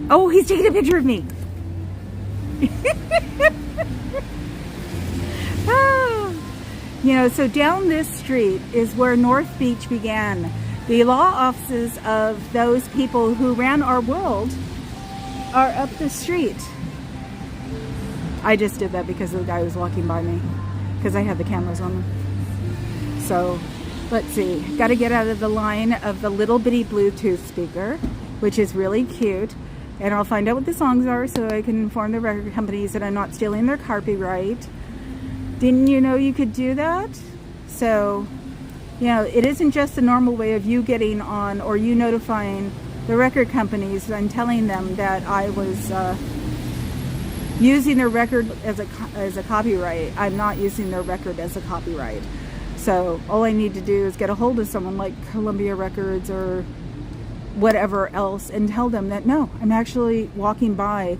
Oh, he's taking a picture of me. Oh. You know, so down this street is where North Beach began. The law offices of those people who ran our world are up the street. I just did that because the guy was walking by me, because I had the cameras on them. So, let's see. Got to get out of the line of the little bitty Bluetooth speaker, which is really cute. And I'll find out what the songs are so I can inform the record companies that I'm not stealing their copyright. Didn't you know you could do that? So, you know, it isn't just the normal way of you getting on or you notifying the record companies and telling them that I was using their record as a copyright. I'm not using their record as a copyright. So all I need to do is get a hold of someone like Columbia Records or whatever else and tell them that no, I'm actually walking by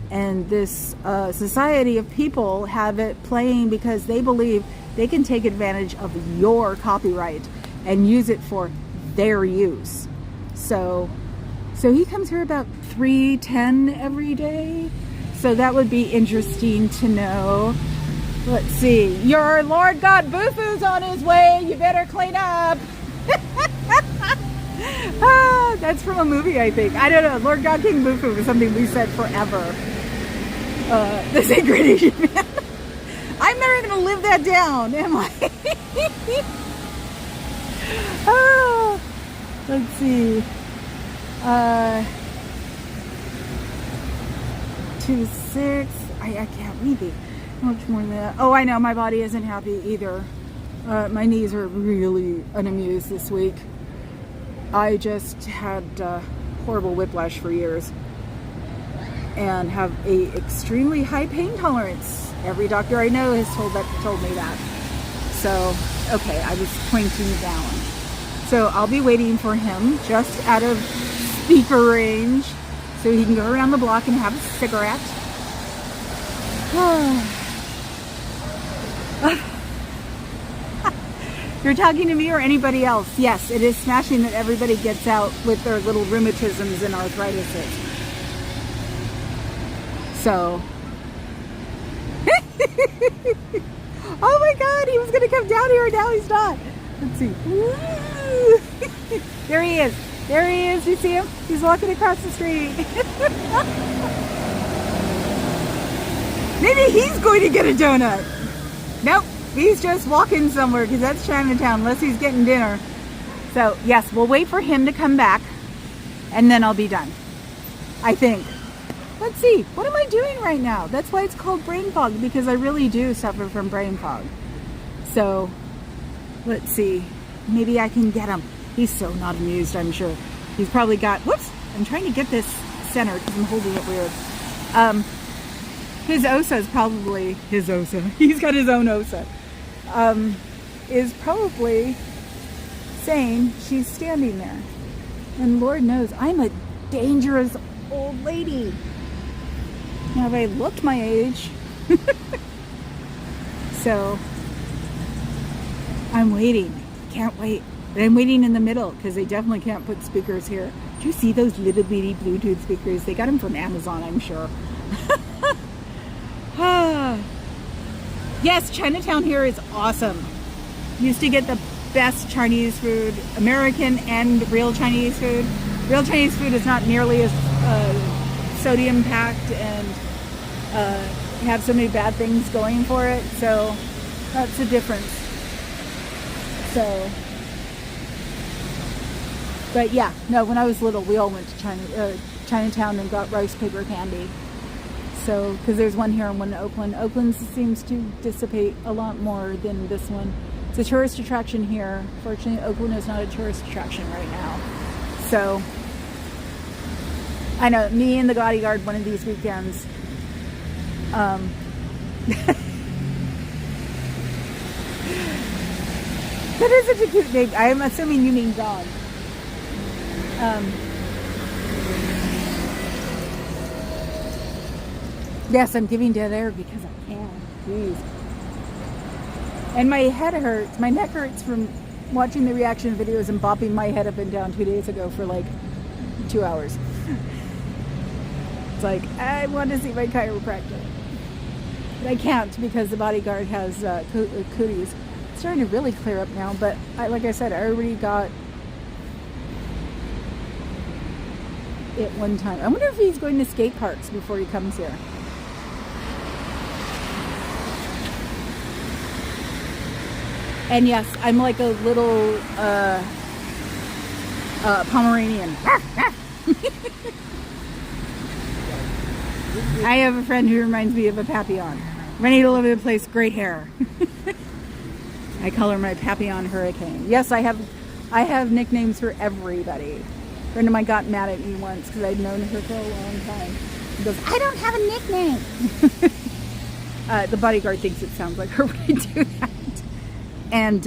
and this society of people have it playing because they believe they can take advantage of your copyright and use it for their use. So he comes here about 3:10 every day. So that would be interesting to know. Let's see. Your Lord God Bufu's on his way. You better clean up. That's from a movie, I think. I don't know. Lord God King Bufu was something we said forever. The Sacred Asian Man. I'm never going to live that down, am I? Let's see. 2-6. I can't read it. How much more than that? Oh, I know. My body isn't happy either. My knees are really unamused this week. I just had horrible whiplash for years and have a extremely high pain tolerance. Every doctor I know has told me that. So, okay, I was pointing down. So I'll be waiting for him just out of speaker range so he can go around the block and have a cigarette. You're talking to me or anybody else? Yes, it is smashing that everybody gets out with their little rheumatisms and arthritises. So. Oh my God, he was going to come down here and now he's not. Let's see. There he is. There he is. You see him? He's walking across the street. Maybe he's going to get a donut. Nope. He's just walking somewhere because that's Chinatown unless he's getting dinner. So, yes, we'll wait for him to come back and then I'll be done. I think. Let's see. What am I doing right now? That's why it's called brain fog, because I really do suffer from brain fog. So, let's see. Maybe I can get him. He's so not amused, I'm sure. He's probably got... Whoops! I'm trying to get this centered because I'm holding it weird. His OSA is probably... His OSA. He's got his own OSA. Is probably saying she's standing there. And Lord knows, I'm a dangerous old lady. Now, if I looked my age... So, I'm waiting. Can't wait. But I'm waiting in the middle because they definitely can't put speakers here. Do you see those little bitty Bluetooth speakers? They got them from Amazon, I'm sure. Yes, Chinatown here is awesome. Used to get the best Chinese food, American and real Chinese food. Real Chinese food is not nearly as sodium packed and have so many bad things going for it. So that's the difference. So But yeah, no, when I was little, we all went to Chinatown and got rice paper candy. So, because there's one here and one in Oakland. Oakland seems to dissipate a lot more than this one. It's a tourist attraction here. Fortunately, Oakland is not a tourist attraction right now. So, I know, me and the bodyguard one of these weekends. That is such a cute name. I'm assuming you mean dog. Yes, I'm giving dead air because I can. Jeez. And my head hurts. My neck hurts from watching the reaction videos and bopping my head up and down 2 days ago for like 2 hours. It's like, I want to see my chiropractor. But I can't because the bodyguard has cooties. It's starting to really clear up now, but like I said, I already got it one time. I wonder if he's going to skate parks before he comes here. And yes, I'm like a little Pomeranian. I have a friend who reminds me of a Papillon. Running all over the place, great hair. I call her my Papillon Hurricane. Yes, I have nicknames for everybody. A friend of mine got mad at me once because I'd known her for a long time. He goes, I don't have a nickname. The bodyguard thinks it sounds like her when I do that. And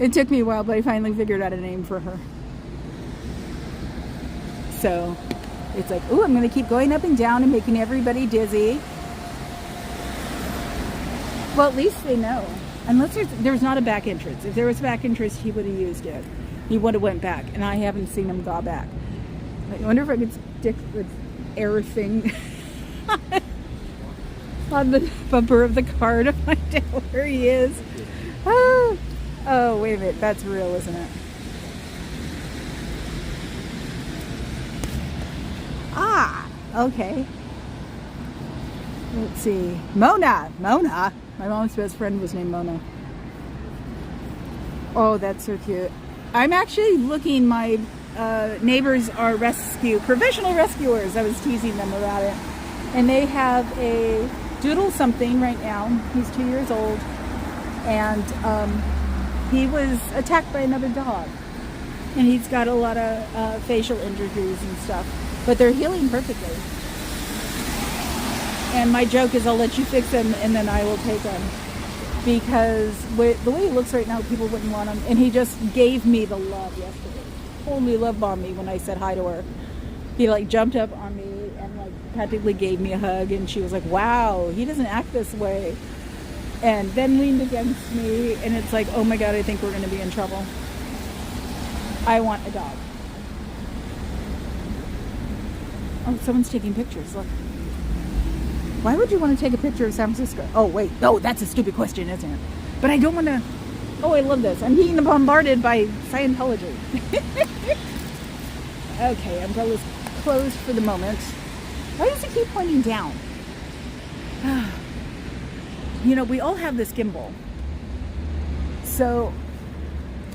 it took me a while, but I finally figured out a name for her. So it's like, ooh, I'm going to keep going up and down and making everybody dizzy. Well, at least they know. Unless there's not a back entrance. If there was a back entrance, he would have used it. He would have went back, and I haven't seen him go back. I wonder if I could stick the air thing on the bumper of the car to find out where he is. Oh, wait a minute. That's real, isn't it? Ah, okay. Let's see. Mona. My mom's best friend was named Mona. Oh, that's so cute. I'm actually looking, my neighbors are professional rescuers. I was teasing them about it. And they have a doodle something right now. He's 2 years old. And he was attacked by another dog. And he's got a lot of facial injuries and stuff. But they're healing perfectly. And my joke is I'll let you fix him and then I will take him. Because the way he looks right now, people wouldn't want him. And he just gave me the love yesterday. Totally love bombed me when I said hi to her. He like jumped up on me and like practically gave me a hug. And she was like, wow, he doesn't act this way. And then leaned against me. And it's like, oh my God, I think we're going to be in trouble. I want a dog. Oh, someone's taking pictures. Look. Why would you want to take a picture of San Francisco? Oh, wait. No, that's a stupid question, isn't it? But I don't want to... Oh, I love this. I'm being bombarded by Scientology. Okay, umbrella's closed for the moment. Why does it keep pointing down? You know, we all have this gimbal. So,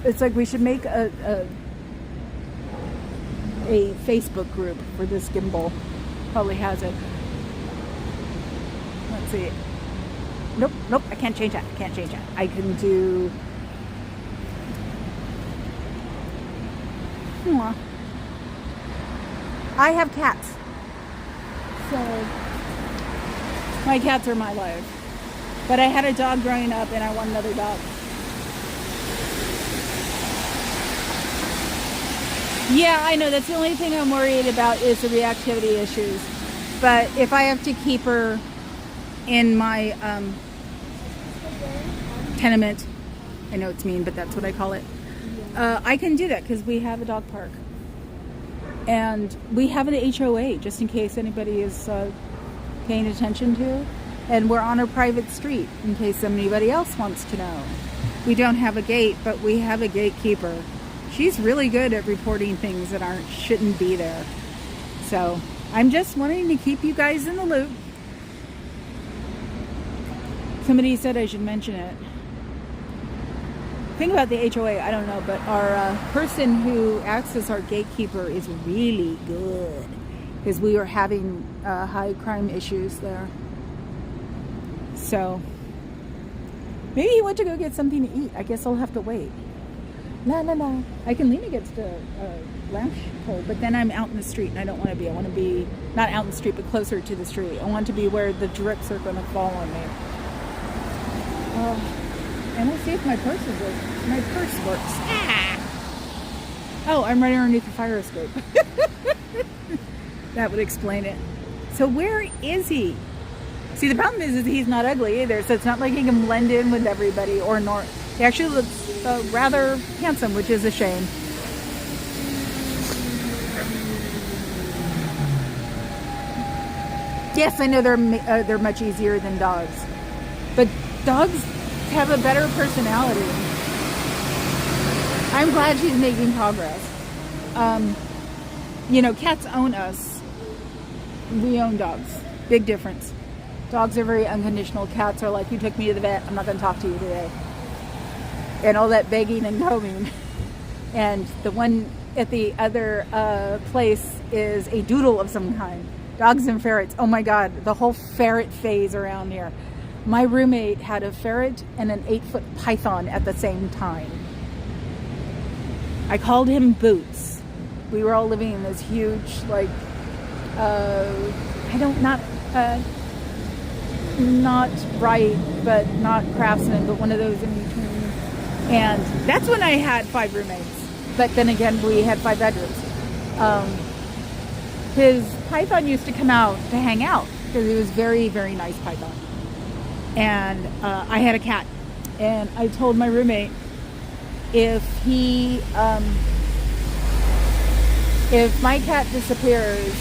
it's like we should make a Facebook group for this gimbal. Probably has it. Let's see. Nope, I can't change that. I can do... I have cats. So, my cats are my life. But I had a dog growing up and I want another dog. Yeah, I know. That's the only thing I'm worried about is the reactivity issues. But if I have to keep her in my tenement, I know it's mean, but that's what I call it. I can do that because we have a dog park. And we have an HOA just in case anybody is paying attention to. And we're on a private street in case anybody else wants to know. We don't have a gate, but we have a gatekeeper. She's really good at reporting things that shouldn't be there. So I'm just wanting to keep you guys in the loop. Somebody said I should mention it. thing about the HOA, I don't know, but our person who acts as our gatekeeper is really good, because we were having high crime issues there. So maybe he went to go get something to eat. I guess I'll have to wait. La la la. I can lean against a lamppost, but then I'm out in the street, and I don't want to be. I want to be not out in the street, but closer to the street. I want to be where the drips are going to fall on me. And let's see if my purse is working. My purse works. Ah! Oh, I'm right underneath the fire escape. That would explain it. So where is he? See, the problem is he's not ugly either, so it's not like he can blend in with everybody or nor. He actually looks rather handsome, which is a shame. Yes, I know they're much easier than dogs, but dogs have a better personality. I'm glad she's making progress. You know, cats own us. We own dogs. Big difference. Dogs are very unconditional. Cats are like, you took me to the vet, I'm not going to talk to you today. And all that begging and combing. And the one at the other place is a doodle of some kind. Dogs and ferrets. Oh my God, the whole ferret phase around here. My roommate had a ferret and an 8-foot python at the same time. I called him Boots. We were all living in this huge, like, not bright, but not craftsman, but one of those in between. And that's when I had 5 roommates. But then again, we had 5 bedrooms. His python used to come out to hang out because he was very, very nice python. And I had a cat. And I told my roommate, if my cat disappears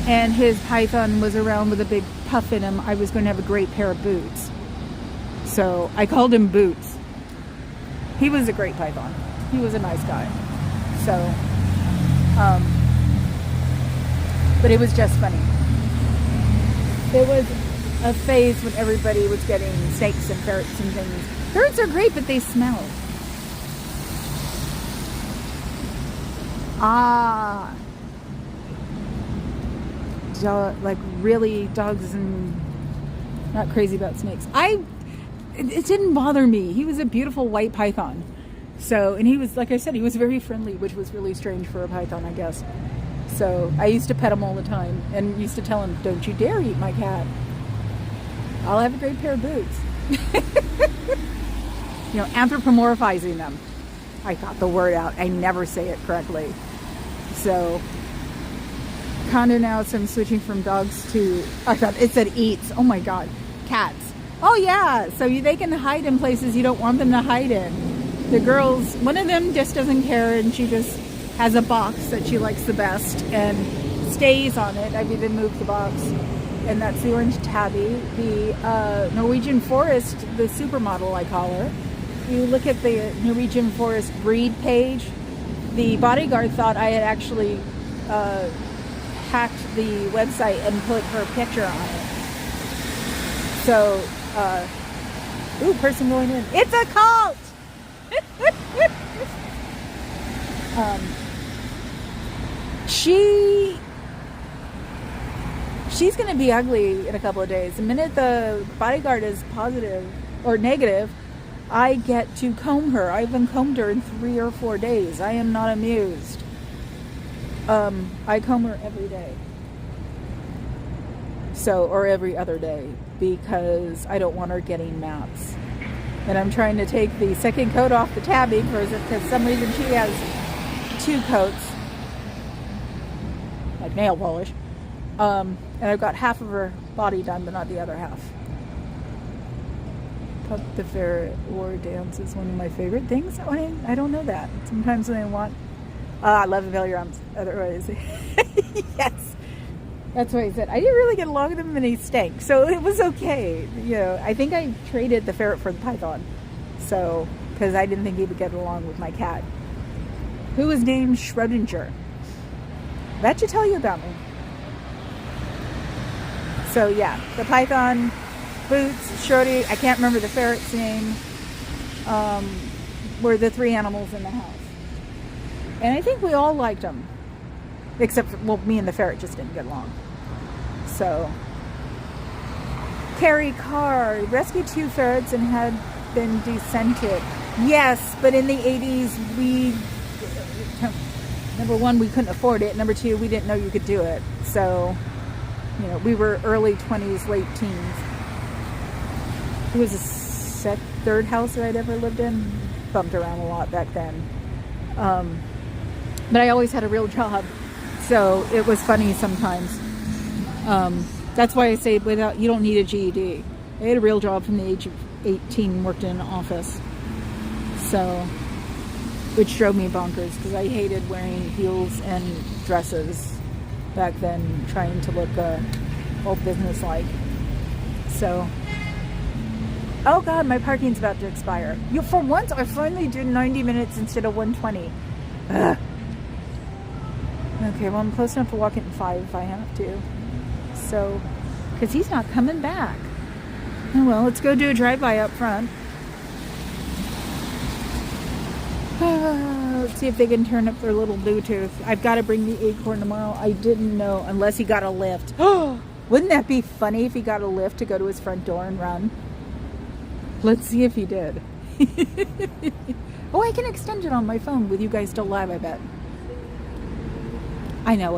and his python was around with a big puff in him, I was going to have a great pair of boots. So I called him Boots. He was a great python. He was a nice guy. So, but it was just funny. There was a phase when everybody was getting snakes and ferrets and things. Ferrets are great, but they smell. Like really, dogs and not crazy about snakes. It didn't bother me. He was a beautiful white python. So, and he was, like I said, he was very friendly, which was really strange for a python, I guess. So I used to pet him all the time and used to tell him, don't you dare eat my cat. I'll have a great pair of boots. You know, anthropomorphizing them. I got the word out. I never say it correctly. So, Conda now, so I'm switching from dogs to, I thought it said eats. Oh my God. Cats. Oh yeah. So they can hide in places you don't want them to hide in. The girls, one of them just doesn't care, and she just has a box that she likes the best and stays on it. I've even moved the box. And that's the orange tabby. The Norwegian Forest, the supermodel I call her. You look at the Norwegian Forest breed page. The bodyguard thought I had actually hacked the website and put her picture on it. So, person going in. It's a cult! She's going to be ugly in a couple of days. The minute the bodyguard is positive or negative, I get to comb her. I haven't combed her in 3 or 4 days. I am not amused. I comb her every day. So, or every other day, because I don't want her getting mats. And I'm trying to take the second coat off the tabby because for some reason she has 2 coats, like nail polish. And I've got half of her body done, but not the other half. Pup the Ferret War Dance is one of my favorite things. I don't know that. Sometimes when I want... I love the belly rums. Otherwise... Yes. That's what I said. I didn't really get along with him and he stank. So it was okay. You know, I think I traded the ferret for the python. So, because I didn't think he would get along with my cat. Who was named Schrodinger. That should tell you about me. So yeah, the python, Boots, Shorty, I can't remember the ferret's name. were the 3 animals in the house. And I think we all liked them. Except for, well, me and the ferret just didn't get along. So, Carrie Carr rescued 2 ferrets and had been descented. Yes, but in the 80s, number 1, we couldn't afford it. Number 2, we didn't know you could do it. So, you know, we were early 20s, late teens. It was the 3rd house that I'd ever lived in. Bumped around a lot back then. But I always had a real job. So it was funny sometimes. That's why I say you don't need a GED. I had a real job from the age of 18, worked in an office. So, which drove me bonkers because I hated wearing heels and dresses back then, trying to look all business-like. So, oh God, my parking's about to expire. For once, I finally did 90 minutes instead of 120. Ugh. Okay, well, I'm close enough to walk it in 5 if I have to. So, because he's not coming back. Oh, well, let's go do a drive-by up front. Let's see if they can turn up their little Bluetooth. I've got to bring the acorn tomorrow. I didn't know, unless he got a lift. Oh, wouldn't that be funny if he got a lift to go to his front door and run? Let's see if he did. Oh, I can extend it on my phone with you guys still live, I bet. I know,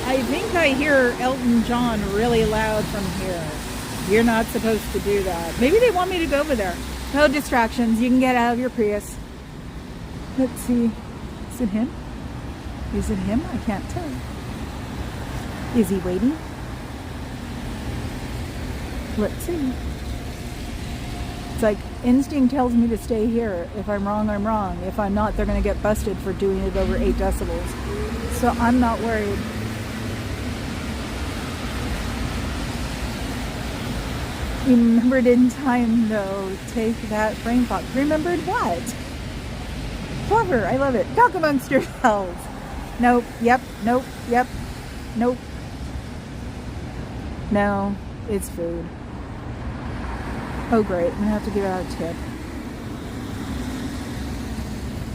I think I hear Elton John really loud from here. You're not supposed to do that. Maybe they want me to go over there. No distractions. You can get out of your Prius. Let's see. Is it him? Is it him? I can't tell. Is he waiting? Let's see. It's like instinct tells me to stay here. If I'm wrong, I'm wrong. If I'm not, they're going to get busted for doing it over 8 decibels. So I'm not worried. Remembered in time, though. Take that brain fog. Remembered what? Clever. I love it. Talk amongst yourselves. Nope. Yep. Nope. Yep. Nope. No. It's food. Oh, great. I'm going to have to give out a tip.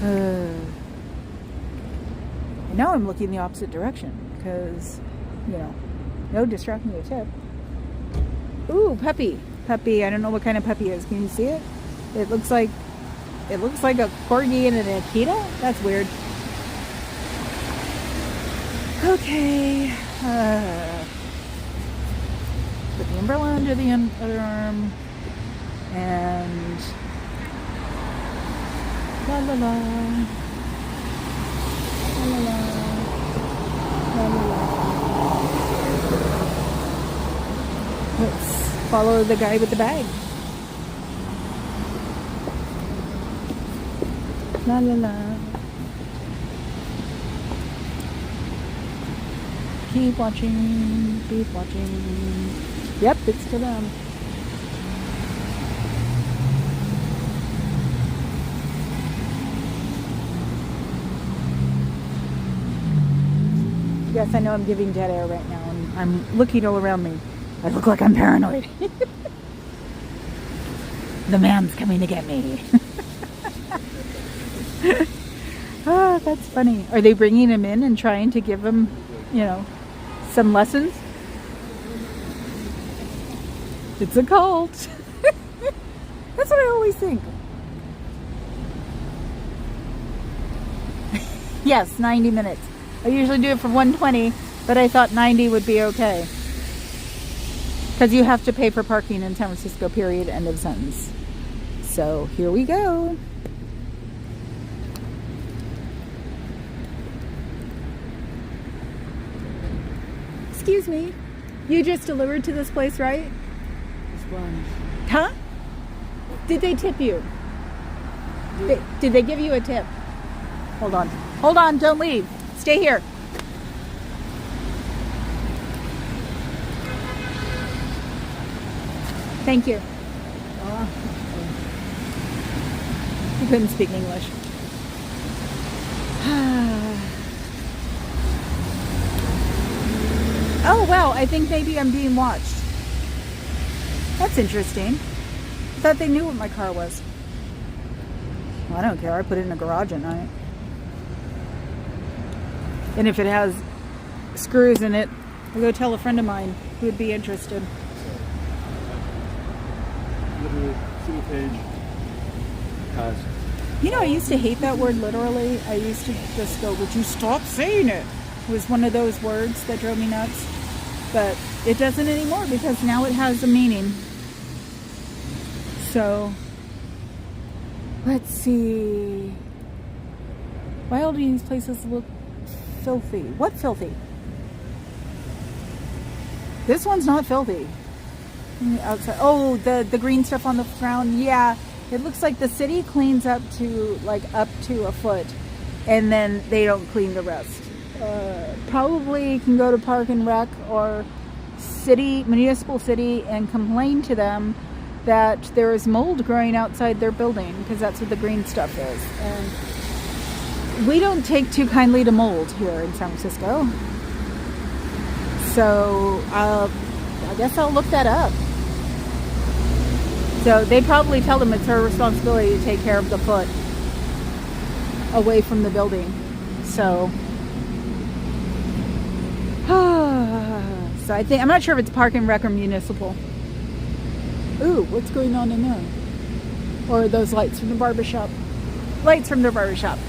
And now I'm looking the opposite direction because, you know, no distracting a tip. Ooh, puppy. Puppy. I don't know what kind of puppy it is. Can you see it? It looks like a corgi and an Akita. That's weird. Okay. Put the umbrella under the other arm. And la la la, la la la, la la la. Let's follow the guy with the bag. La la la. Keep watching, keep watching. Yep, it's to them. Yes, I know I'm giving dead air right now, and I'm looking all around me. I look like I'm paranoid. The man's coming to get me. Oh, that's funny. Are they bringing him in and trying to give him, you know, some lessons? It's a cult. That's what I always think. Yes, 90 minutes. I usually do it for 120, but I thought 90 would be okay. Because you have to pay for parking in San Francisco, period, end of sentence. So here we go. Excuse me. You just delivered to this place, right? Sponge. Huh? Did they tip you? Did they give you a tip? Hold on. Hold on, don't leave. Stay here. Thank you. I couldn't speak English. Oh, wow. I think maybe I'm being watched. That's interesting. I thought they knew what my car was. Well, I don't care. I put it in a garage at night. And if it has screws in it, I'll go tell a friend of mine who would be interested. Literally, single page. You know, I used to hate that word literally. I used to just go, would you stop saying it? It was one of those words that drove me nuts. But it doesn't anymore because now it has a meaning. So, let's see. Why all do these places look filthy? What filthy? This one's not filthy. Outside. Oh, the green stuff on the ground. Yeah, it looks like the city cleans up to up to a foot, and then they don't clean the rest. Probably can go to Park and Rec or municipal city and complain to them that there is mold growing outside their building because that's what the green stuff is. And we don't take too kindly to mold here in San Francisco. So I guess I'll look that up. So they probably tell them it's her responsibility to take care of the foot away from the building. So I think, I'm not sure if it's Park and Rec or municipal. Ooh, what's going on in there? Or those lights from the barbershop. Lights from the barbershop.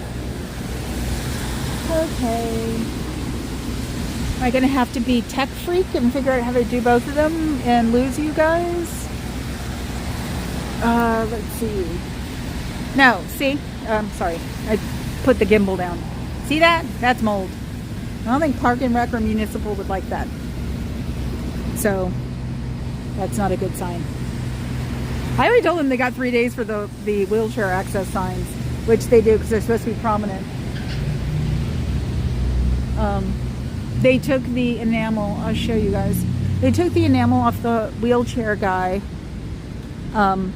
Okay. Am I going to have to be tech freak and figure out how to do both of them and lose you guys? Let's see. No, see? Sorry. I put the gimbal down. See that? That's mold. I don't think Park and Rec or municipal would like that. So, that's not a good sign. I already told them they got 3 days for the wheelchair access signs, which they do because they're supposed to be prominent. They took the enamel, I'll show you guys. They took the enamel off the wheelchair guy on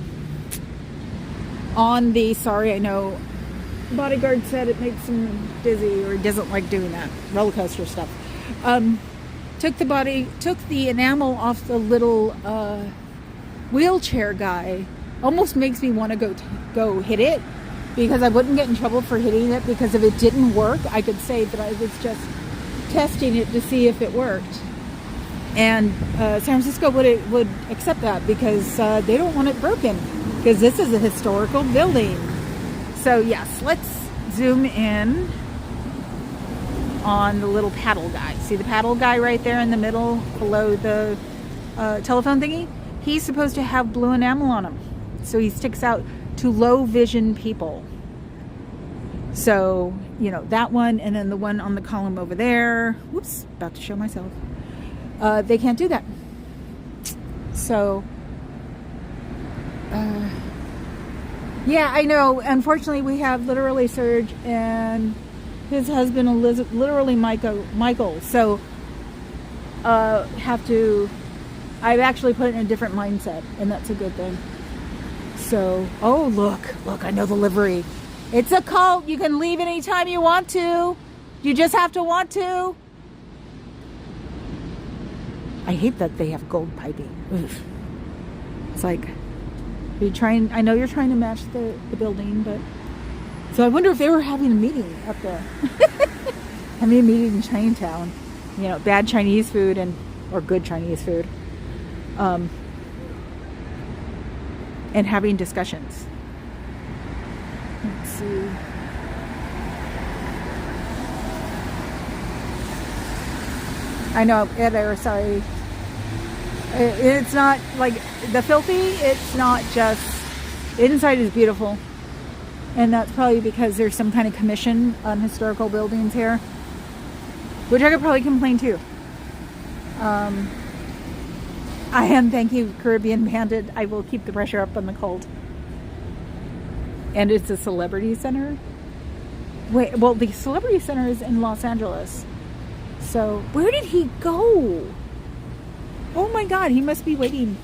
the, sorry, I know, bodyguard said it makes him dizzy or he doesn't like doing that, roller coaster stuff. Took the enamel off the little wheelchair guy. Almost makes me want to go hit it because I wouldn't get in trouble for hitting it because if it didn't work, I could say that I was just testing it to see if it worked. And San Francisco would accept that because they don't want it broken because this is a historical building. So yes, let's zoom in on the little paddle guy. See the paddle guy right there in the middle below the telephone thingy? He's supposed to have blue enamel on him. So he sticks out to low vision people. So, you know, that one and then the one on the column over there. Whoops, about to show myself. They can't do that. So, yeah, I know. Unfortunately, we have literally Serge and his husband, literally Michael. So, I've actually put it in a different mindset, and that's a good thing. So, oh, look, I know the livery. It's a cult. You can leave anytime you want to. You just have to want to. I hate that they have gold piping. Oof. It's like, I know you're trying to match the building, but... So I wonder if they were having a meeting up there. Having a meeting in Chinatown. You know, bad Chinese food or good Chinese food. And having discussions. Let's see. I know, sorry. It's not like the filthy, it's not just, inside is beautiful. And that's probably because there's some kind of commission on historical buildings here. Which I could probably complain too. Thank you, Caribbean Bandit. I will keep the pressure up on the cult. And it's a celebrity center. Wait, well, the celebrity center is in Los Angeles. So, where did he go? Oh my God, he must be waiting.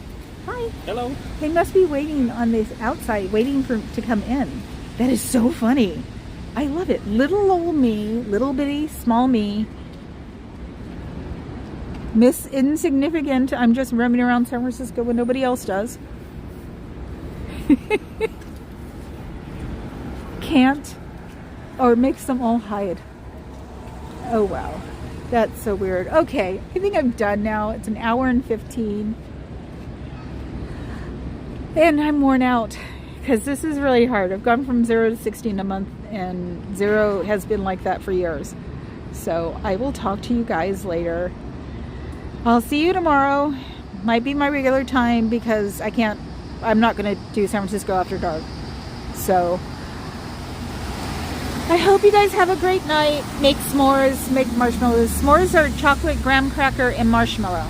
Hi. Hello. He must be waiting on this outside, waiting to come in. That is so funny. I love it. Little old me, little bitty, small me. Miss Insignificant. I'm just roaming around San Francisco when nobody else does. Can't. Or makes them all hide. Oh, wow. That's so weird. Okay, I think I'm done now. It's an hour and 15. And I'm worn out because this is really hard. I've gone from 0 to 60 in a month, and 0 has been like that for years. So I will talk to you guys later. I'll see you tomorrow. Might be my regular time because I'm not going to do San Francisco after dark. So I hope you guys have a great night. Make s'mores, make marshmallows. S'mores are chocolate, graham cracker, and marshmallow.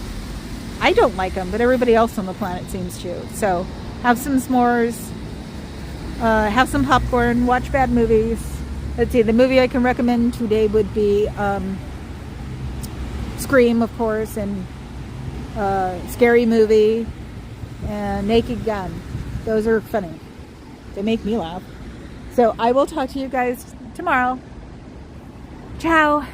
I don't like them, but everybody else on the planet seems to. So have some s'mores, have some popcorn, watch bad movies. Let's see, the movie I can recommend today would be Scream, of course, and Scary Movie, and Naked Gun. Those are funny. They make me laugh. So I will talk to you guys tomorrow. Ciao.